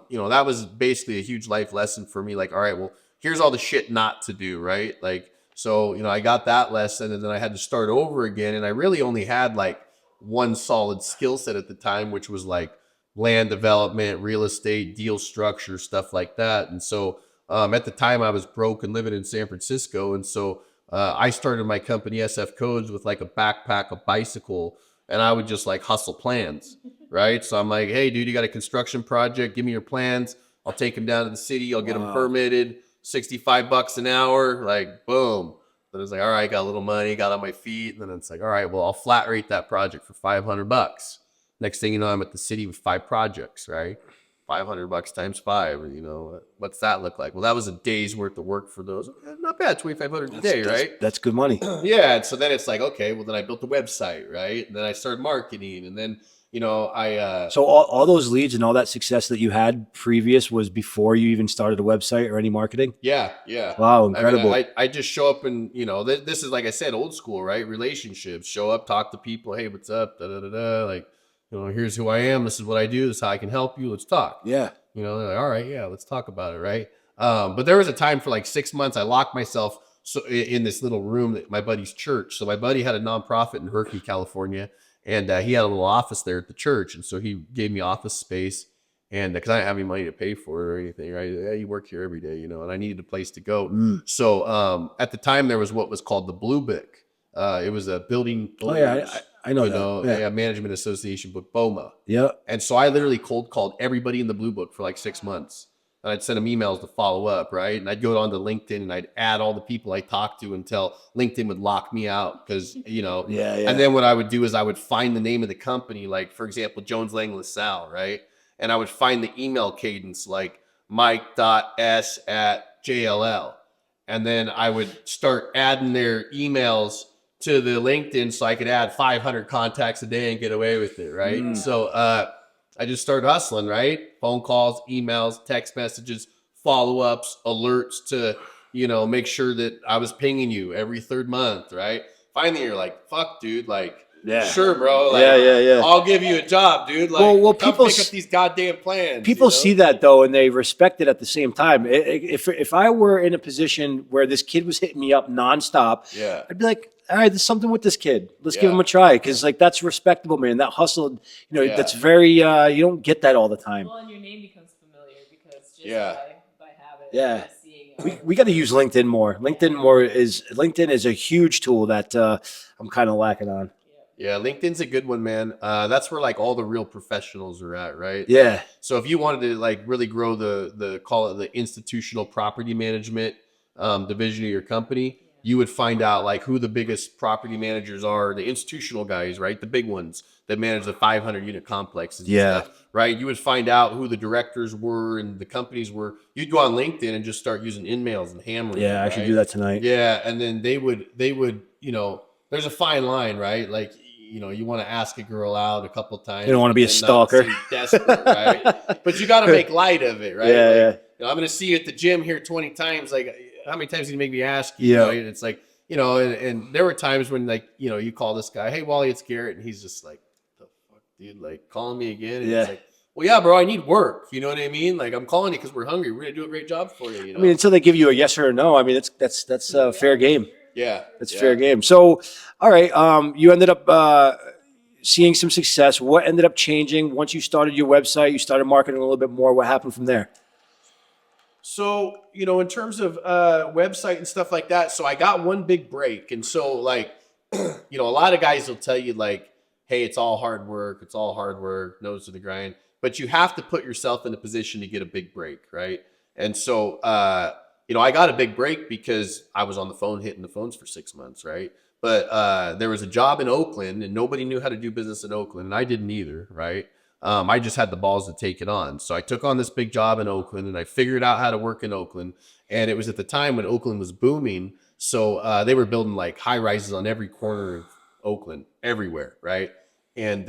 you know, that was basically a huge life lesson for me. Like, all right, well, here's all the shit not to do, right? Like, so, you know, I got that lesson and then I had to start over again. And I really only had like one solid skill set at the time, which was like land development, real estate, deal structure, stuff like that. And so at the time I was broke and living in San Francisco. And so I started my company SF Codes with like a backpack, a bicycle, and I would just like hustle plans, right? So I'm like, hey, dude, you got a construction project? Give me your plans. I'll take them down to the city. I'll get them permitted. $65 an hour, like boom. Then it's like, all right, got a little money, got on my feet. And then it's like, all right, well, I'll flat rate that project for $500. Next thing you know, I'm at the city with 5 projects, right? $500 times 5, you know, what's that look like? Well, that was a day's worth of work for those. Not bad, $2,500 a day, right? That's good money. Yeah. And so then it's like, okay, well, then I built a website, right? And then I started marketing, and then, you know, So all those leads and all that success that you had previous was before you even started a website or any marketing? Yeah. Wow, incredible. I mean, I just show up and, you know, this is, like I said, old school, right? Relationships. Show up, talk to people. Hey, what's up? Da, da, da, da. Like, you know, here's who I am. This is what I do. This is how I can help you. Let's talk. Yeah. You know, they're like, all right, yeah, let's talk about it, right? But there was a time for like 6 months, I locked myself in this little room at my buddy's church. So my buddy had a nonprofit in Berkeley, California, and he had a little office there at the church. And so he gave me office space, and because I didn't have any money to pay for it or anything, right? Yeah, you work here every day, you know, and I needed a place to go. So at the time, there was what was called the Blue Book. It was a building. I know you that. know, Yeah. a management association book, BOMA. Yeah. And so I literally cold called everybody in the Blue Book for like 6 months. And I'd send them emails to follow up, right? And I'd go on to LinkedIn and I'd add all the people I talked to until LinkedIn would lock me out because, you know. Yeah. And then what I would do is I would find the name of the company, like, for example, Jones Lang LaSalle, right? And I would find the email cadence, like mike.s@JLL. And then I would start adding their emails to the LinkedIn so I could add 500 contacts a day and get away with it, right? So I just started hustling, right? Phone calls, emails, text messages, follow-ups, alerts to, you know, make sure that I was pinging you every 3rd month, right? Finally, you're like, fuck, dude, like, sure, bro. Like, Yeah. I'll give you a job, dude. Like, Well, come people pick up these goddamn plans. People you know? see that though, and they respect it at the same time. If I were in a position where this kid was hitting me up nonstop, I'd be like, all right, there's something with this kid. Let's give him a try, because like that's respectable, man. That hustle, you know, that's very. You don't get that all the time. Well, and your name becomes familiar because just by habit. Yeah. By seeing it. We got to use LinkedIn more. LinkedIn is a huge tool that I'm kind of lacking on. Yeah, LinkedIn's a good one, man. That's where like all the real professionals are at, right? Yeah. So if you wanted to like really grow the call it the institutional property management division of your company, you would find out like who the biggest property managers are, the institutional guys, right? The big ones that manage the 500 unit complexes. And stuff, right? You would find out who the directors were and the companies were. You'd go on LinkedIn and just start using InMails and hammering. Yeah, I should do that tonight. Yeah, and then they would, you know, there's a fine line, right? Like, you know, you want to ask a girl out a couple times. You don't want to be a stalker. Desperate, right? But you got to make light of it, right? Yeah, like, you know, I'm going to see you at the gym here 20 times. Like, how many times can you make me ask you? Yeah. Right? And it's like, you know, and there were times when like, you know, you call this guy, hey, Wally, it's Garrett. And he's just like, the fuck, dude, like calling me again. And it's like, well, yeah, bro, I need work. You know what I mean? Like, I'm calling you because we're hungry. We're going to do a great job for you. You know? I mean, until they give you a yes or a no, I mean, that's fair game. Yeah. That's fair game. So, all right. You ended up seeing some success. What ended up changing once you started your website? You started marketing a little bit more. What happened from there? So, you know, in terms of website and stuff like that, so I got one big break. And so, like, you know, a lot of guys will tell you, like, hey, it's all hard work. It's all hard work, nose to the grind. But you have to put yourself in a position to get a big break, right? And so, you know, I got a big break because I was on the phone hitting the phones for 6 months, right? But there was a job in Oakland, and nobody knew how to do business in Oakland, and I didn't either, right? I just had the balls to take it on. So I took on this big job in Oakland, and I figured out how to work in Oakland. And it was at the time when Oakland was booming. So they were building like high rises on every corner of Oakland, everywhere, right? And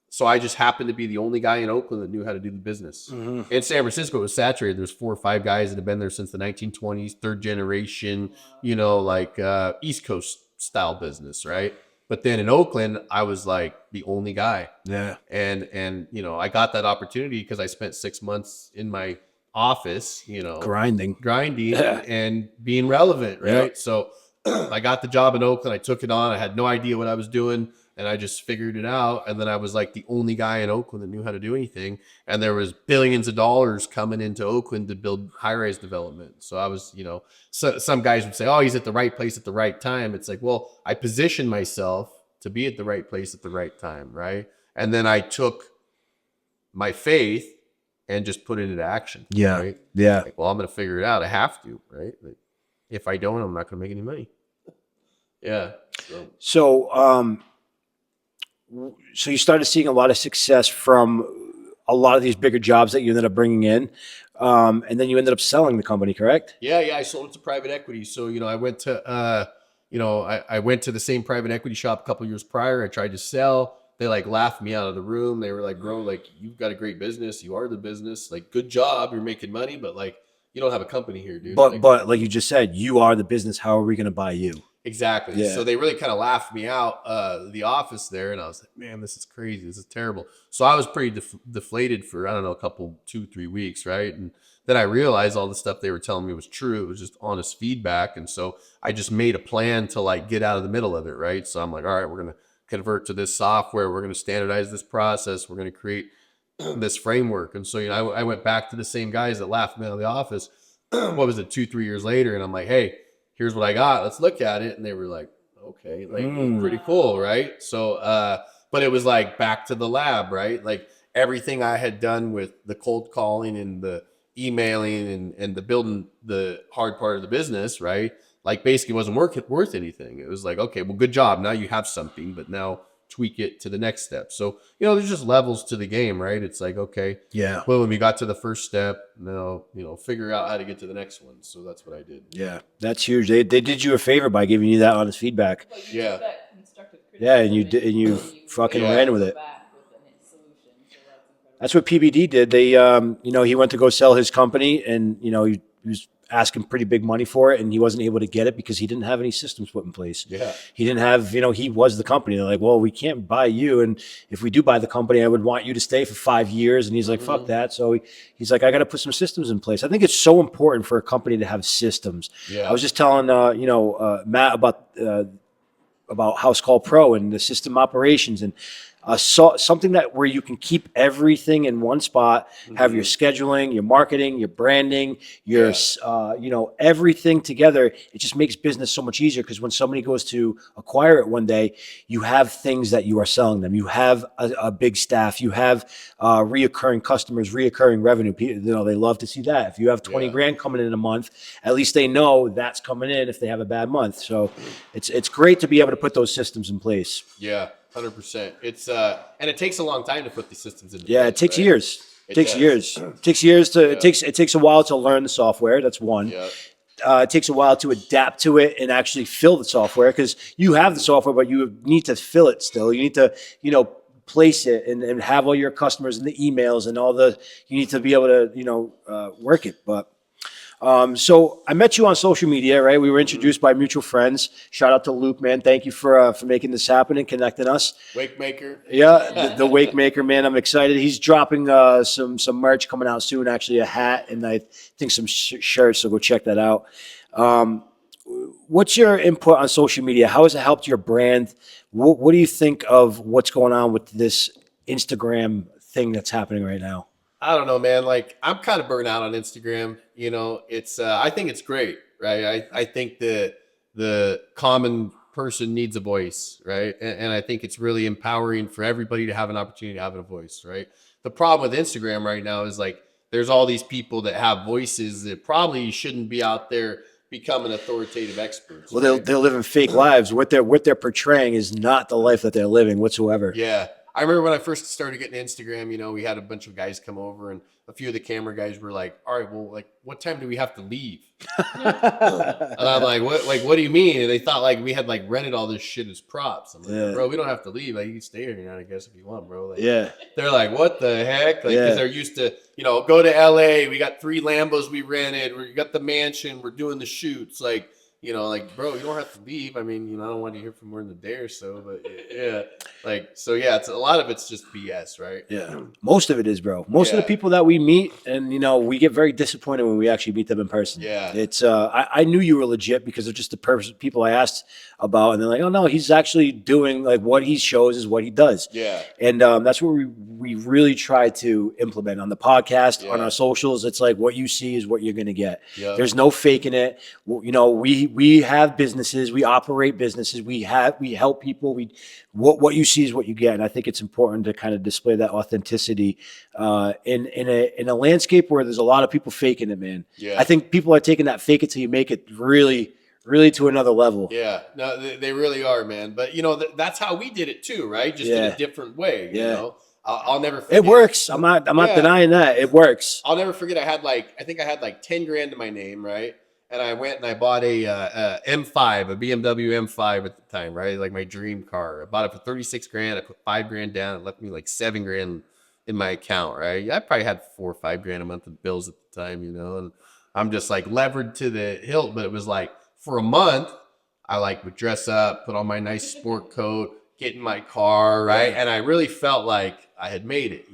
So I just happened to be the only guy in Oakland that knew how to do the business. In San Francisco, it was saturated. There's 4 or 5 guys that have been there since the 1920s, third generation, like East Coast style business, right? But then in Oakland, I was like the only guy. Yeah. And I got that opportunity because I spent 6 months in my office, Grinding and being relevant, right? Yeah. So I got the job in Oakland. I took it on. I had no idea what I was doing, and I just figured it out. And then I was like the only guy in Oakland that knew how to do anything. And there was billions of dollars coming into Oakland to build high-rise development. So I was, some guys would say, "Oh, he's at the right place at the right time." It's like, well, I positioned myself to be at the right place at the right time, right? And then I took my faith and just put it into action. Yeah. Right? Yeah. Like, well, I'm going to figure it out. I have to, right? But if I don't, I'm not going to make any money. Yeah. So you started seeing a lot of success from a lot of these bigger jobs that you ended up bringing in. And then you ended up selling the company, correct? Yeah. I sold it to private equity. So, I went to, I went to the same private equity shop a couple of years prior. I tried to sell. They laughed me out of the room. They were like, "Bro, you've got a great business. You are the business. Good job. You're making money, but you don't have a company here, dude." But like you just said, you are the business. How are we going to buy you? Exactly. Yeah. So they really kind of laughed me out, the office there. And I was like, "Man, this is crazy. This is terrible." So I was pretty deflated for, I don't know, 2-3 weeks. Right. And then I realized all the stuff they were telling me was true. It was just honest feedback. And so I just made a plan to get out of the middle of it. Right. So I'm like, all right, we're going to convert to this software. We're going to standardize this process. We're going to create this framework. And so, I went back to the same guys that laughed me out of the office. What was it, 2-3 years later? And I'm like, "Hey, here's what I got. Let's look at it." And they were like, "Okay, pretty cool." Right. So, but it was back to the lab, right? Everything I had done with the cold calling and the emailing and the building the hard part of the business, right? Basically wasn't worth anything. It was okay, well, good job. Now you have something, but now tweak it to the next step. So, there's just levels to the game, right? It's okay. Yeah. Well, when we got to the first step, now, figure out how to get to the next one. So that's what I did. Yeah. That's huge. They did you a favor by giving you that honest feedback. Yeah. Yeah. And you fucking ran with it. That's what PBD did. They, he went to go sell his company and, he was asking pretty big money for it and he wasn't able to get it because he didn't have any systems put in place. Yeah. He didn't have, he was the company. They're like, "Well, we can't buy you. And if we do buy the company, I would want you to stay for 5 years." And he's like, "Fuck that." So he's like, "I got to put some systems in place." I think it's so important for a company to have systems. Yeah. I was just telling, Matt about House Call Pro and the system operations and something where you can keep everything in one spot, have your scheduling, your marketing, your branding, your, everything together. It just makes business so much easier because when somebody goes to acquire it one day, you have things that you are selling them. You have a big staff. You have reoccurring customers, reoccurring revenue. They love to see that. If you have 20 grand coming in a month, at least they know that's coming in if they have a bad month. So it's great to be able to put those systems in place. Yeah. 100%. It's and it takes a long time to put these systems in. Yeah, it takes years. It takes years to. It takes a while to learn the software. That's one. Yeah. It takes a while to adapt to it and actually fill the software because you have the software, but you need to fill it still. You need to, place it and have all your customers and the emails and you need to be able to, work it. But so I met you on social media, right? We were introduced by mutual friends. Shout out to Luke, man. Thank you for making this happen and connecting us. Wake Maker. Yeah, the Wake Maker, man. I'm excited. He's dropping some merch coming out soon, actually a hat and I think some shirts, so go check that out. What's your input on social media? How has it helped your brand? What do you think of what's going on with this Instagram thing that's happening right now? I don't know, man. I'm kind of burnt out on Instagram. It's I think it's great, right? I think that the common person needs a voice, right? And I think it's really empowering for everybody to have an opportunity to have a voice, right? The problem with Instagram right now is there's all these people that have voices that probably shouldn't be out there becoming authoritative experts. Well, right? they're living fake lives. What they're portraying is not the life that they're living whatsoever. Yeah. I remember when I first started getting Instagram, we had a bunch of guys come over and a few of the camera guys were like, all right, well, like, what time do we have to leave? And I'm like, what do you mean? And they thought like we had like rented all this shit as props. I'm like, bro, we don't have to leave. Like, you can stay here, I guess, if you want, bro. Like, they're like, what the heck? Like, because they're used to, go to LA. We got 3 Lambos we rented. We got the mansion. We're doing the shoots. Like, like, bro, you don't have to leave. I mean, I don't want to hear from more than a day or so, but yeah. Like, so yeah, it's a lot of it's just BS, right? Yeah. Most of it is, bro. Most of the people that we meet, and we get very disappointed when we actually meet them in person. Yeah. It's I knew you were legit because of just the people I asked about, and they're like, oh no, he's actually doing like what he shows is what he does. Yeah. And that's what we really try to implement on the podcast, on our socials. It's like what you see is what you're gonna get. Yeah. There's no faking it. We have businesses, we operate businesses, we help people. What you see is what you get, and I think it's important to kind of display that authenticity in a landscape where there's a lot of people faking it, man. Yeah. I think people are taking that fake it till you make it really to another level. Yeah, no, they really are, man. But that's how we did it too, right? Just in a different way. I'll never forget. It works. I'm not denying that it works. I'll never forget. I think I had like 10 grand to my name, right? And I went and I bought a M5, a BMW M5 at the time, right? Like my dream car. I bought it for 36 grand. I put 5 grand down. It left me like 7 grand in my account, right? I probably had 4 or 5 grand a month of bills at the time, and I'm just like levered to the hilt. But it was like for a month, I like would dress up, put on my nice sport coat, get in my car, right? And I really felt like I had made it,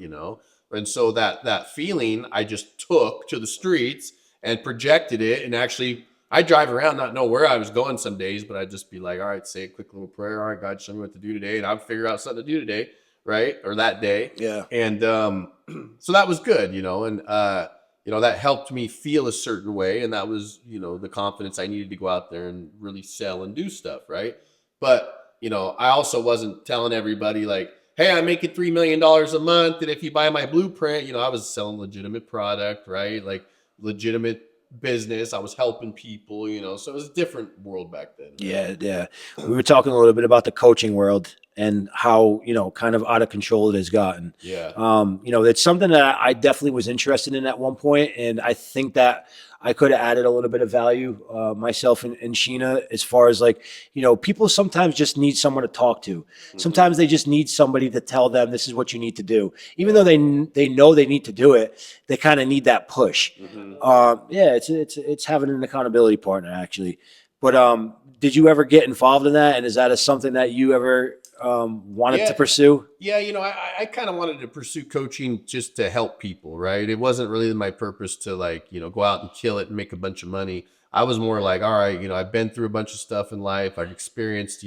And so that feeling I just took to the streets and projected it. And actually, I drive around not know where I was going some days, but I'd just be like, all right, say a quick little prayer. All right, God, show me what to do today. And I'd figure out something to do today, right? Or that day. Yeah. And so that was good, and that helped me feel a certain way. And that was, the confidence I needed to go out there and really sell and do stuff, right? But, I also wasn't telling everybody like, hey, I'm making $3 million a month. And if you buy my blueprint, I was selling legitimate product, right? Like, legitimate business. I was helping people, so it was a different world back then. Right? Yeah. We were talking a little bit about the coaching world and how, kind of out of control it has gotten. Yeah. It's something that I definitely was interested in at one point. And I think that I could have added a little bit of value myself and Sheena, as far as like, people sometimes just need someone to talk to. Mm-hmm. Sometimes they just need somebody to tell them this is what you need to do. Even though they know they need to do it, they kind of need that push. Mm-hmm. It's having an accountability partner actually. But did you ever get involved in that? And is that something that you ever wanted to pursue? Yeah, I kind of wanted to pursue coaching just to help people, right? It wasn't really my purpose to like, go out and kill it and make a bunch of money. I was more like, all right, I've been through a bunch of stuff in life. I've experienced,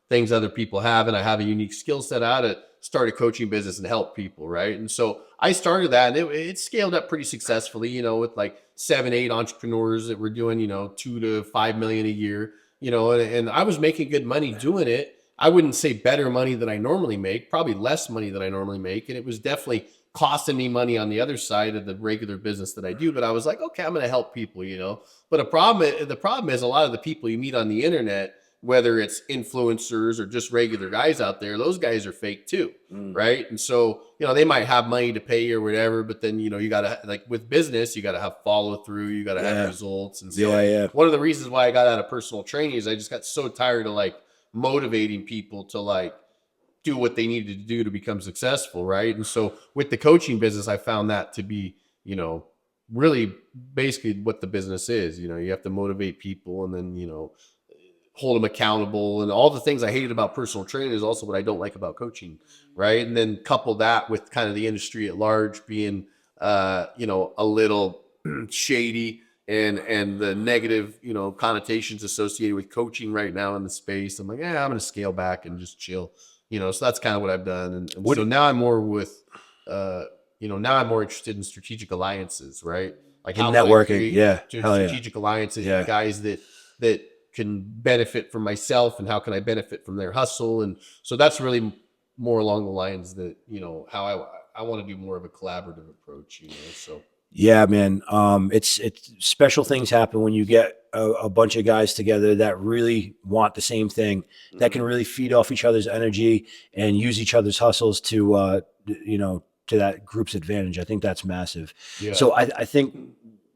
things other people haven't. I have a unique skill set. I had to start a coaching business and help people, right? And so I started that, and it scaled up pretty successfully, with like 7, 8 entrepreneurs that were doing, 2 to 5 million a year, and I was making good money doing it. I wouldn't say better money than I normally make, probably less money than I normally make. And it was definitely costing me money on the other side of the regular business that I do. But I was like, okay, I'm going to help people, But the problem is a lot of the people you meet on the internet, whether it's influencers or just regular guys out there, those guys are fake too, right? And so, they might have money to pay you or whatever, but then, you got to, like with business, you got to have follow through, you got to have results. And so one of the reasons why I got out of personal training is I just got so tired of like motivating people to like do what they needed to do to become successful, right? And so with the coaching business, I found that to be, really basically what the business is. You have to motivate people and then, hold them accountable, and all the things I hated about personal training is also what I don't like about coaching, right? And then couple that with kind of the industry at large being, a little shady, and the negative, connotations associated with coaching right now in the space. I'm like, I'm going to scale back and just chill, so that's kind of what I've done. And so now I'm more with, now I'm more interested in strategic alliances, right? Like in networking. Strategic alliances, guys that can benefit from myself, and how can I benefit from their hustle? And so that's really more along the lines that, how I want to do more of a collaborative approach, so. Yeah, man. It's special things happen when you get a bunch of guys together that really want the same thing, that can really feed off each other's energy and use each other's hustles to, that group's advantage. I think that's massive. Yeah. So I think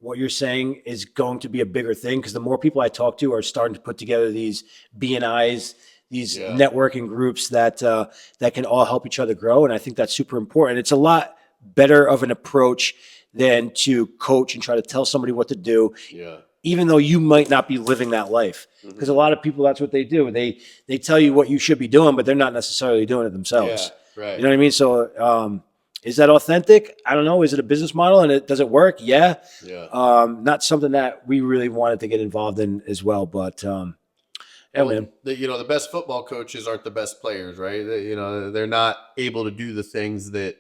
what you're saying is going to be a bigger thing, because the more people I talk to are starting to put together these BNIs, these networking groups that that can all help each other grow. And I think that's super important. It's a lot better of an approach than to coach and try to tell somebody what to do. Yeah. Even though you might not be living that life, because a lot of people, that's what they do. They tell you what you should be doing, but they're not necessarily doing it themselves. Yeah, right. You know what I mean? So, is that authentic? I don't know. Is it a business model and does it work? Yeah. Not something that we really wanted to get involved in as well, but, yeah, man. The best football coaches aren't the best players, right? They're not able to do the things that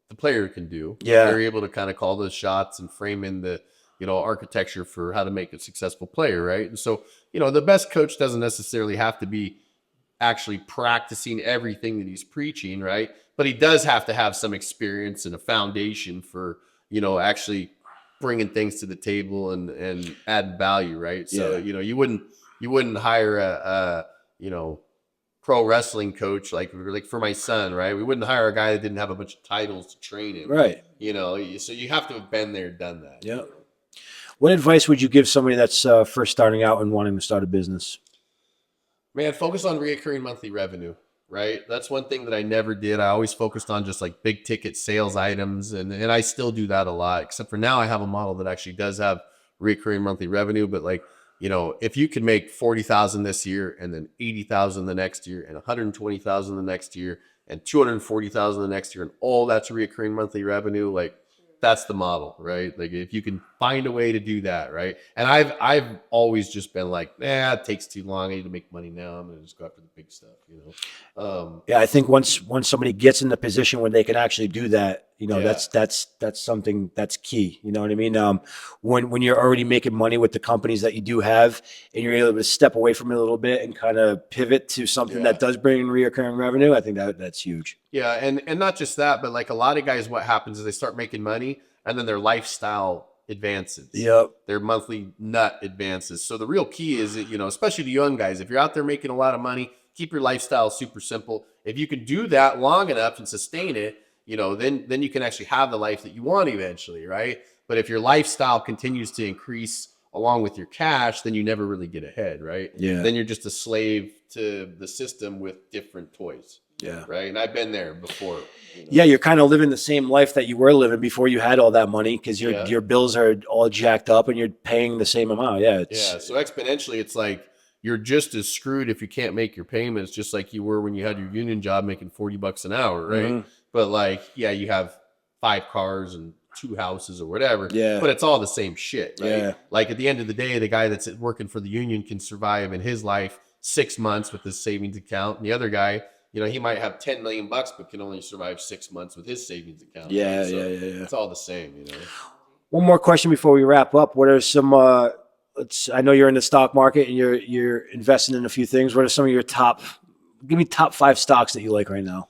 the player can do. Yeah. They're able to kind of call those shots and frame in the, architecture for how to make a successful player, right? And so, the best coach doesn't necessarily have to be actually practicing everything that he's preaching, right? But he does have to have some experience and a foundation for, actually bringing things to the table and add value, right? So, you wouldn't hire a pro wrestling coach like for my son, right? We wouldn't hire a guy that didn't have a bunch of titles to train him, right? So you have to have been there, done that. Yeah. What advice would you give somebody that's first starting out and wanting to start a business? Man, focus on reoccurring monthly revenue, right? That's one thing that I never did. I always focused on just like big ticket sales items, and I still do that a lot, except for now I have a model that actually does have recurring monthly revenue. But like, if you can make 40,000 this year, and then 80,000 the next year, and 120,000 the next year, and 240,000 the next year, and all that's recurring monthly revenue, like that's the model, right? Like if you can find a way to do that, right? And I've always just been like, it takes too long. I need to make money now. I'm gonna just go after the big stuff, Yeah, I think once somebody gets in the position where they can actually do that, that's something that's key. You know what I mean? When you're already making money with the companies that you do have, and you're able to step away from it a little bit and kind of pivot to something that does bring in reoccurring revenue, I think that's huge. Yeah, and not just that, but like a lot of guys, what happens is they start making money, and then their lifestyle advances. Yep. Their monthly nut advances. So the real key is that, especially the young guys, if you're out there making a lot of money, keep your lifestyle super simple. If you can do that long enough and sustain it, then you can actually have the life that you want eventually, right? But if your lifestyle continues to increase along with your cash, then you never really get ahead, right? Yeah. Then you're just a slave to the system with different toys. Yeah. Right. And I've been there before. Yeah, you're kind of living the same life that you were living before you had all that money, because your bills are all jacked up and you're paying the same amount. Yeah. So exponentially, it's like you're just as screwed if you can't make your payments, just like you were when you had your union job making $40 an hour, right? Mm-hmm. But like, you have 5 cars and 2 houses or whatever. Yeah. But it's all the same shit, right? Yeah. Like at the end of the day, the guy that's working for the union can survive in his life 6 months with his savings account, and the other guy, he might have 10 million bucks, but can only survive 6 months with his savings account. Yeah, right? So yeah. It's all the same, One more question before we wrap up. What are some, I know you're in the stock market and you're investing in a few things. What are some of your give me top 5 stocks that you like right now?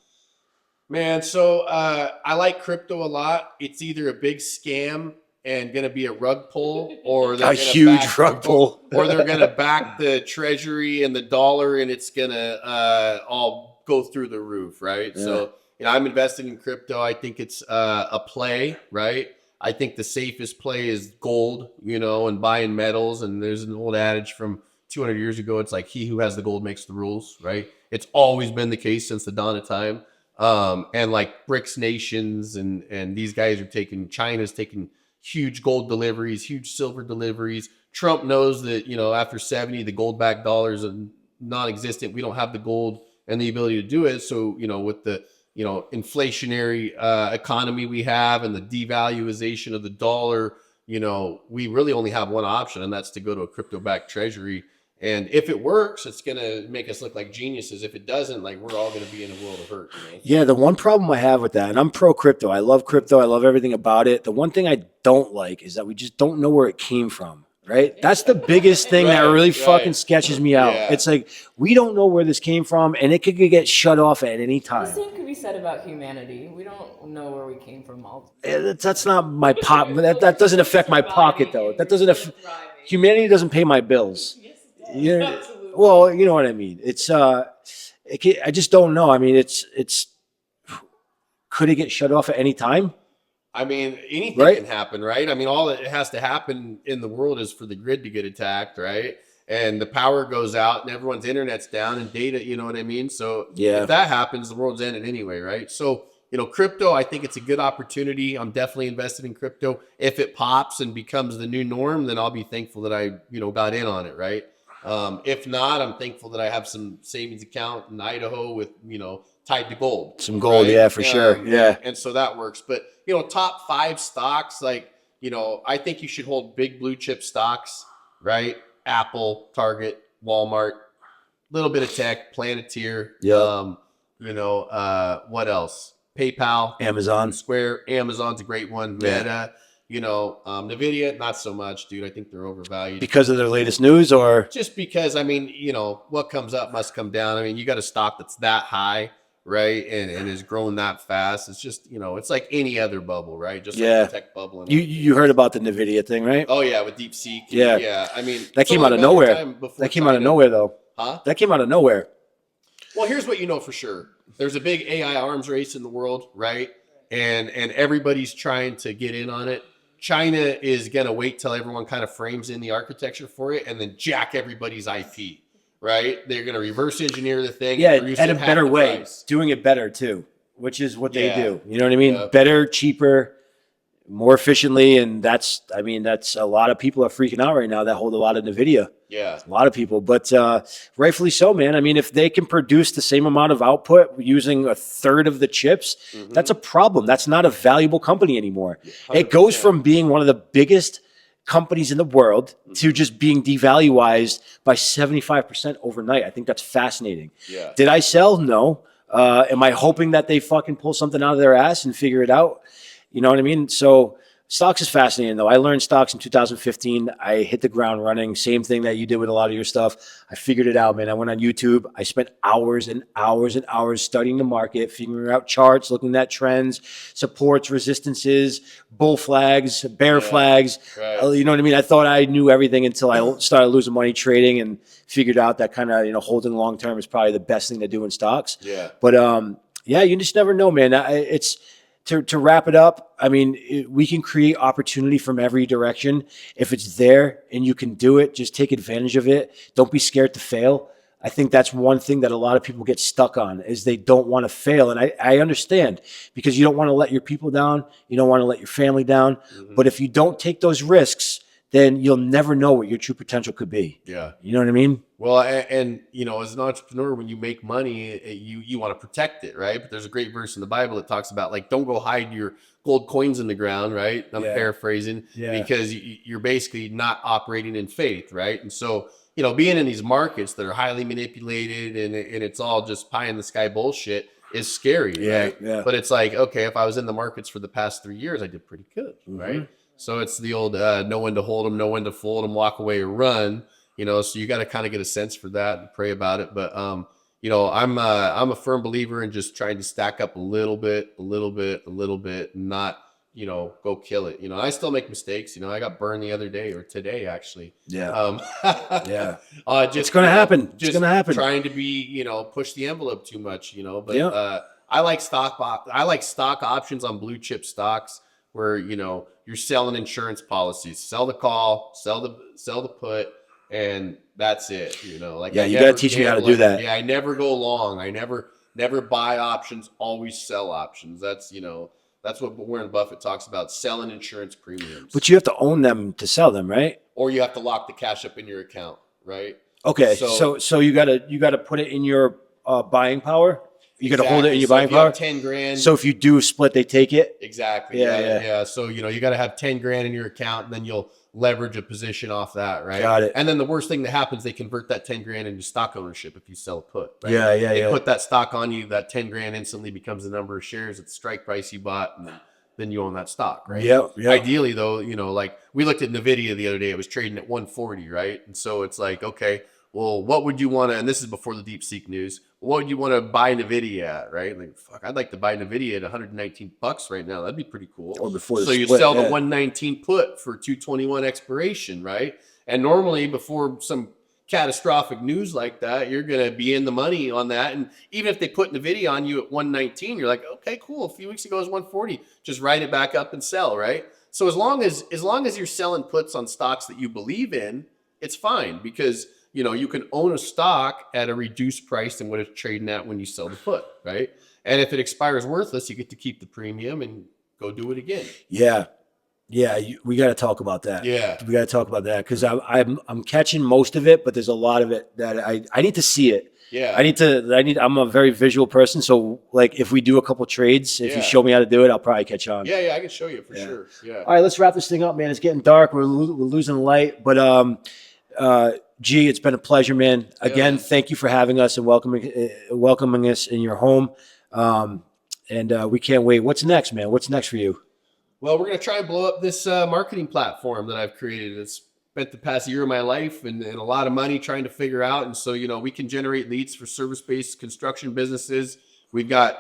Man, so I like crypto a lot. It's either a big scam and going to be a rug pull, or they're a huge rug pull, or they're going to back the treasury and the dollar, and it's going to all go through the roof, right? Yeah. So, I'm invested in crypto. I think it's a play, right? I think the safest play is gold, and buying metals. And there's an old adage from 200 years ago. It's like, he who has the gold makes the rules, right? It's always been the case since the dawn of time. And like BRICS nations and these guys are China's taking huge gold deliveries, huge silver deliveries. Trump knows that, after 70, the gold-backed dollars are non-existent. We don't have the gold and the ability to do it. So, with the, inflationary economy we have and the devaluation of the dollar, we really only have one option, and that's to go to a crypto-backed treasury. And if it works, it's going to make us look like geniuses. If it doesn't, like, we're all going to be in a world of hurt. Yeah, the one problem I have with that, and I'm pro crypto. I love crypto. I love everything about it. The one thing I don't like is that we just don't know where it came from, right? That's the biggest thing that really fucking sketches me out. Yeah. It's like, we don't know where this came from, and it could get shut off at any time. The same could be said about humanity. We don't know where we came from. That's not my pocket. That doesn't affect my pocket, though. That doesn't humanity doesn't pay my bills. Well, you know what I mean. It's I just don't know. I mean, it's could it get shut off at any time? I mean, anything Right? can happen, right? I mean, all that has to happen in the world is for the grid to get attacked, right? And the power goes out and everyone's internet's down and data, you know what I mean? So Yeah. if that happens, the world's ending anyway, right? So, crypto, I think it's a good opportunity. I'm definitely invested in crypto. If it pops and becomes the new norm, then I'll be thankful that I, got in on it, right? If not, I'm thankful that I have some savings account in Idaho with, tied to gold. Some gold, right? yeah, for sure. Yeah. And so that works. But, top 5 stocks, like, I think you should hold big blue chip stocks, right? Apple, Target, Walmart, little bit of tech, Planeteer. Yeah. What else? PayPal, Amazon. Square, Amazon's a great one. Meta, Nvidia, not so much, dude. I think they're overvalued. Because of their latest news, or just because, I mean, what comes up must come down. I mean, you got a stock that's that high, right? And is growing that fast. It's just, it's like any other bubble, right? Just like the tech bubble. You heard about the Nvidia thing, right? Oh yeah, with DeepSeek. Yeah. Yeah. I mean, That came out of nowhere. That came out of nowhere, though. Huh? That came out of nowhere. Well, here's what you know for sure. There's a big AI arms race in the world, right? And everybody's trying to get in on it. China is going to wait till everyone kind of frames in the architecture for it and then jack everybody's IP, right? They're going to reverse engineer the thing. Yeah, and at a better way. Price. Doing it better, too, which is what they do. You know what I mean? Yep. Better, cheaper, more efficiently. And that's a lot of people are freaking out right now that hold a lot of NVIDIA. Yeah. A lot of people, but rightfully so, man. I mean, if they can produce the same amount of output using a third of the chips, that's a problem. That's not a valuable company anymore. 100%. It goes from being one of the biggest companies in the world to just being devalued by 75% overnight. I think that's fascinating. Yeah. Did I sell? No. Am I hoping that they fucking pull something out of their ass and figure it out? You know what I mean? So stocks is fascinating, though. I learned stocks in 2015. I hit the ground running. Same thing that you did with a lot of your stuff. I figured it out, man. I went on YouTube. I spent hours and hours and hours studying the market, figuring out charts, looking at trends, supports, resistances, bull flags, bear flags. Right. You know what I mean? I thought I knew everything until I started losing money trading and figured out that kind of, holding long term is probably the best thing to do in stocks. Yeah. But you just never know, man. It's to wrap it up. I mean, we can create opportunity from every direction. If it's there and you can do it, just take advantage of it. Don't be scared to fail. I think that's one thing that a lot of people get stuck on is they don't want to fail. And I understand because you don't want to let your people down. You don't want to let your family down. But if you don't take those risks, then you'll never know what your true potential could be. Yeah. You know what I mean? Well, and as an entrepreneur, when you make money, you want to protect it, right? But there's a great verse in the Bible that talks about like, don't go hide your gold coins in the ground, right? I'm paraphrasing because you're basically not operating in faith, right? And so, being in these markets that are highly manipulated and it's all just pie in the sky bullshit is scary, right? Yeah. But it's like, okay, if I was in the markets for the past 3 years, I did pretty good, right? So it's the old know when to hold them, know when to fold them, walk away or run. So you got to kind of get a sense for that and pray about it. But I'm a firm believer in just trying to stack up a little bit, and not go kill it. I still make mistakes. I got burned the other day or today actually. Yeah. It's gonna happen. It's gonna happen. Trying to be push the envelope too much. But I like stock options on blue chip stocks where you're selling insurance policies. Sell the call, sell the put. And that's it, you got to teach me how to do that. Yeah, I never go long. I never buy options, always sell options. That's what Warren Buffett talks about, selling insurance premiums. But you have to own them to sell them, right? Or you have to lock the cash up in your account, right? Okay, so you gotta put it in your buying power. You got to hold it in your buying power. 10 grand. So if you do split, they take it. Exactly. Yeah. So you got to have 10 grand in your account, and then you'll leverage a position off that, right? Got it. And then the worst thing that happens, they convert that 10 grand into stock ownership if you sell a put. Right? Yeah. They put that stock on you. That 10 grand instantly becomes the number of shares at the strike price you bought, and then you own that stock, right? Yeah. Ideally, though, like we looked at Nvidia the other day. It was trading at 140, right? And so it's like, okay, well, what would you want to? And this is before the DeepSeek news. What would you want to buy Nvidia at, right? Like, fuck, I'd like to buy Nvidia at $119 right now. That'd be pretty cool. Or before so you sell the 119 put for 221 expiration, right? And normally before some catastrophic news like that, you're going to be in the money on that. And even if they put in the video on you at 119, you're like, okay, cool. A few weeks ago it was 140. Just write it back up and sell, right? So as long as you're selling puts on stocks that you believe in, it's fine, because you can own a stock at a reduced price than what it's trading at when you sell the put, right? And if it expires worthless, you get to keep the premium and go do it again. Yeah. Yeah, we got to talk about that. Yeah, we got to talk about that, because I'm catching most of it, but there's a lot of it that I need to see it. yeah. I'm a very visual person, so like if we do a couple trades, if you show me how to do it, I'll probably catch on. Yeah, I can show you for sure. Yeah. All right, let's wrap this thing up, man. It's getting dark. We're losing light, but G, it's been a pleasure, man. Again, thank you for having us and welcoming us in your home. And we can't wait. What's next, man? What's next for you? Well, we're going to try and blow up this marketing platform that I've created. It's spent the past year of my life and a lot of money trying to figure out. And so, we can generate leads for service-based construction businesses. We've got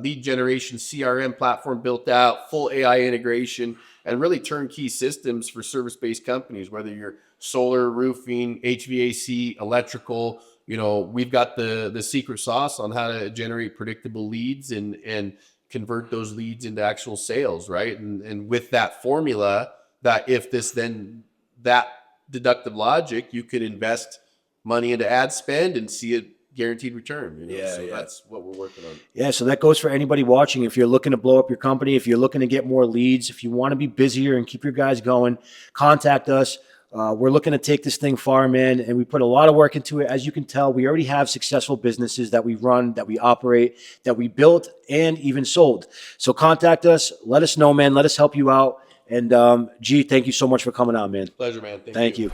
lead generation CRM platform built out, full AI integration, and really turnkey systems for service-based companies, whether you're solar, roofing, HVAC, electrical. We've got the secret sauce on how to generate predictable leads and convert those leads into actual sales, right? And with that formula, that if this then that deductive logic, you could invest money into ad spend and see a guaranteed return. That's what we're working on. Yeah, so that goes for anybody watching. If you're looking to blow up your company, if you're looking to get more leads, if you want to be busier and keep your guys going, contact us. We're looking to take this thing far, man, and we put a lot of work into it. As you can tell, we already have successful businesses that we run, that we operate, that we built, and even sold. So contact us. Let us know, man. Let us help you out. And G, thank you so much for coming on, man. Pleasure, man. Thank you.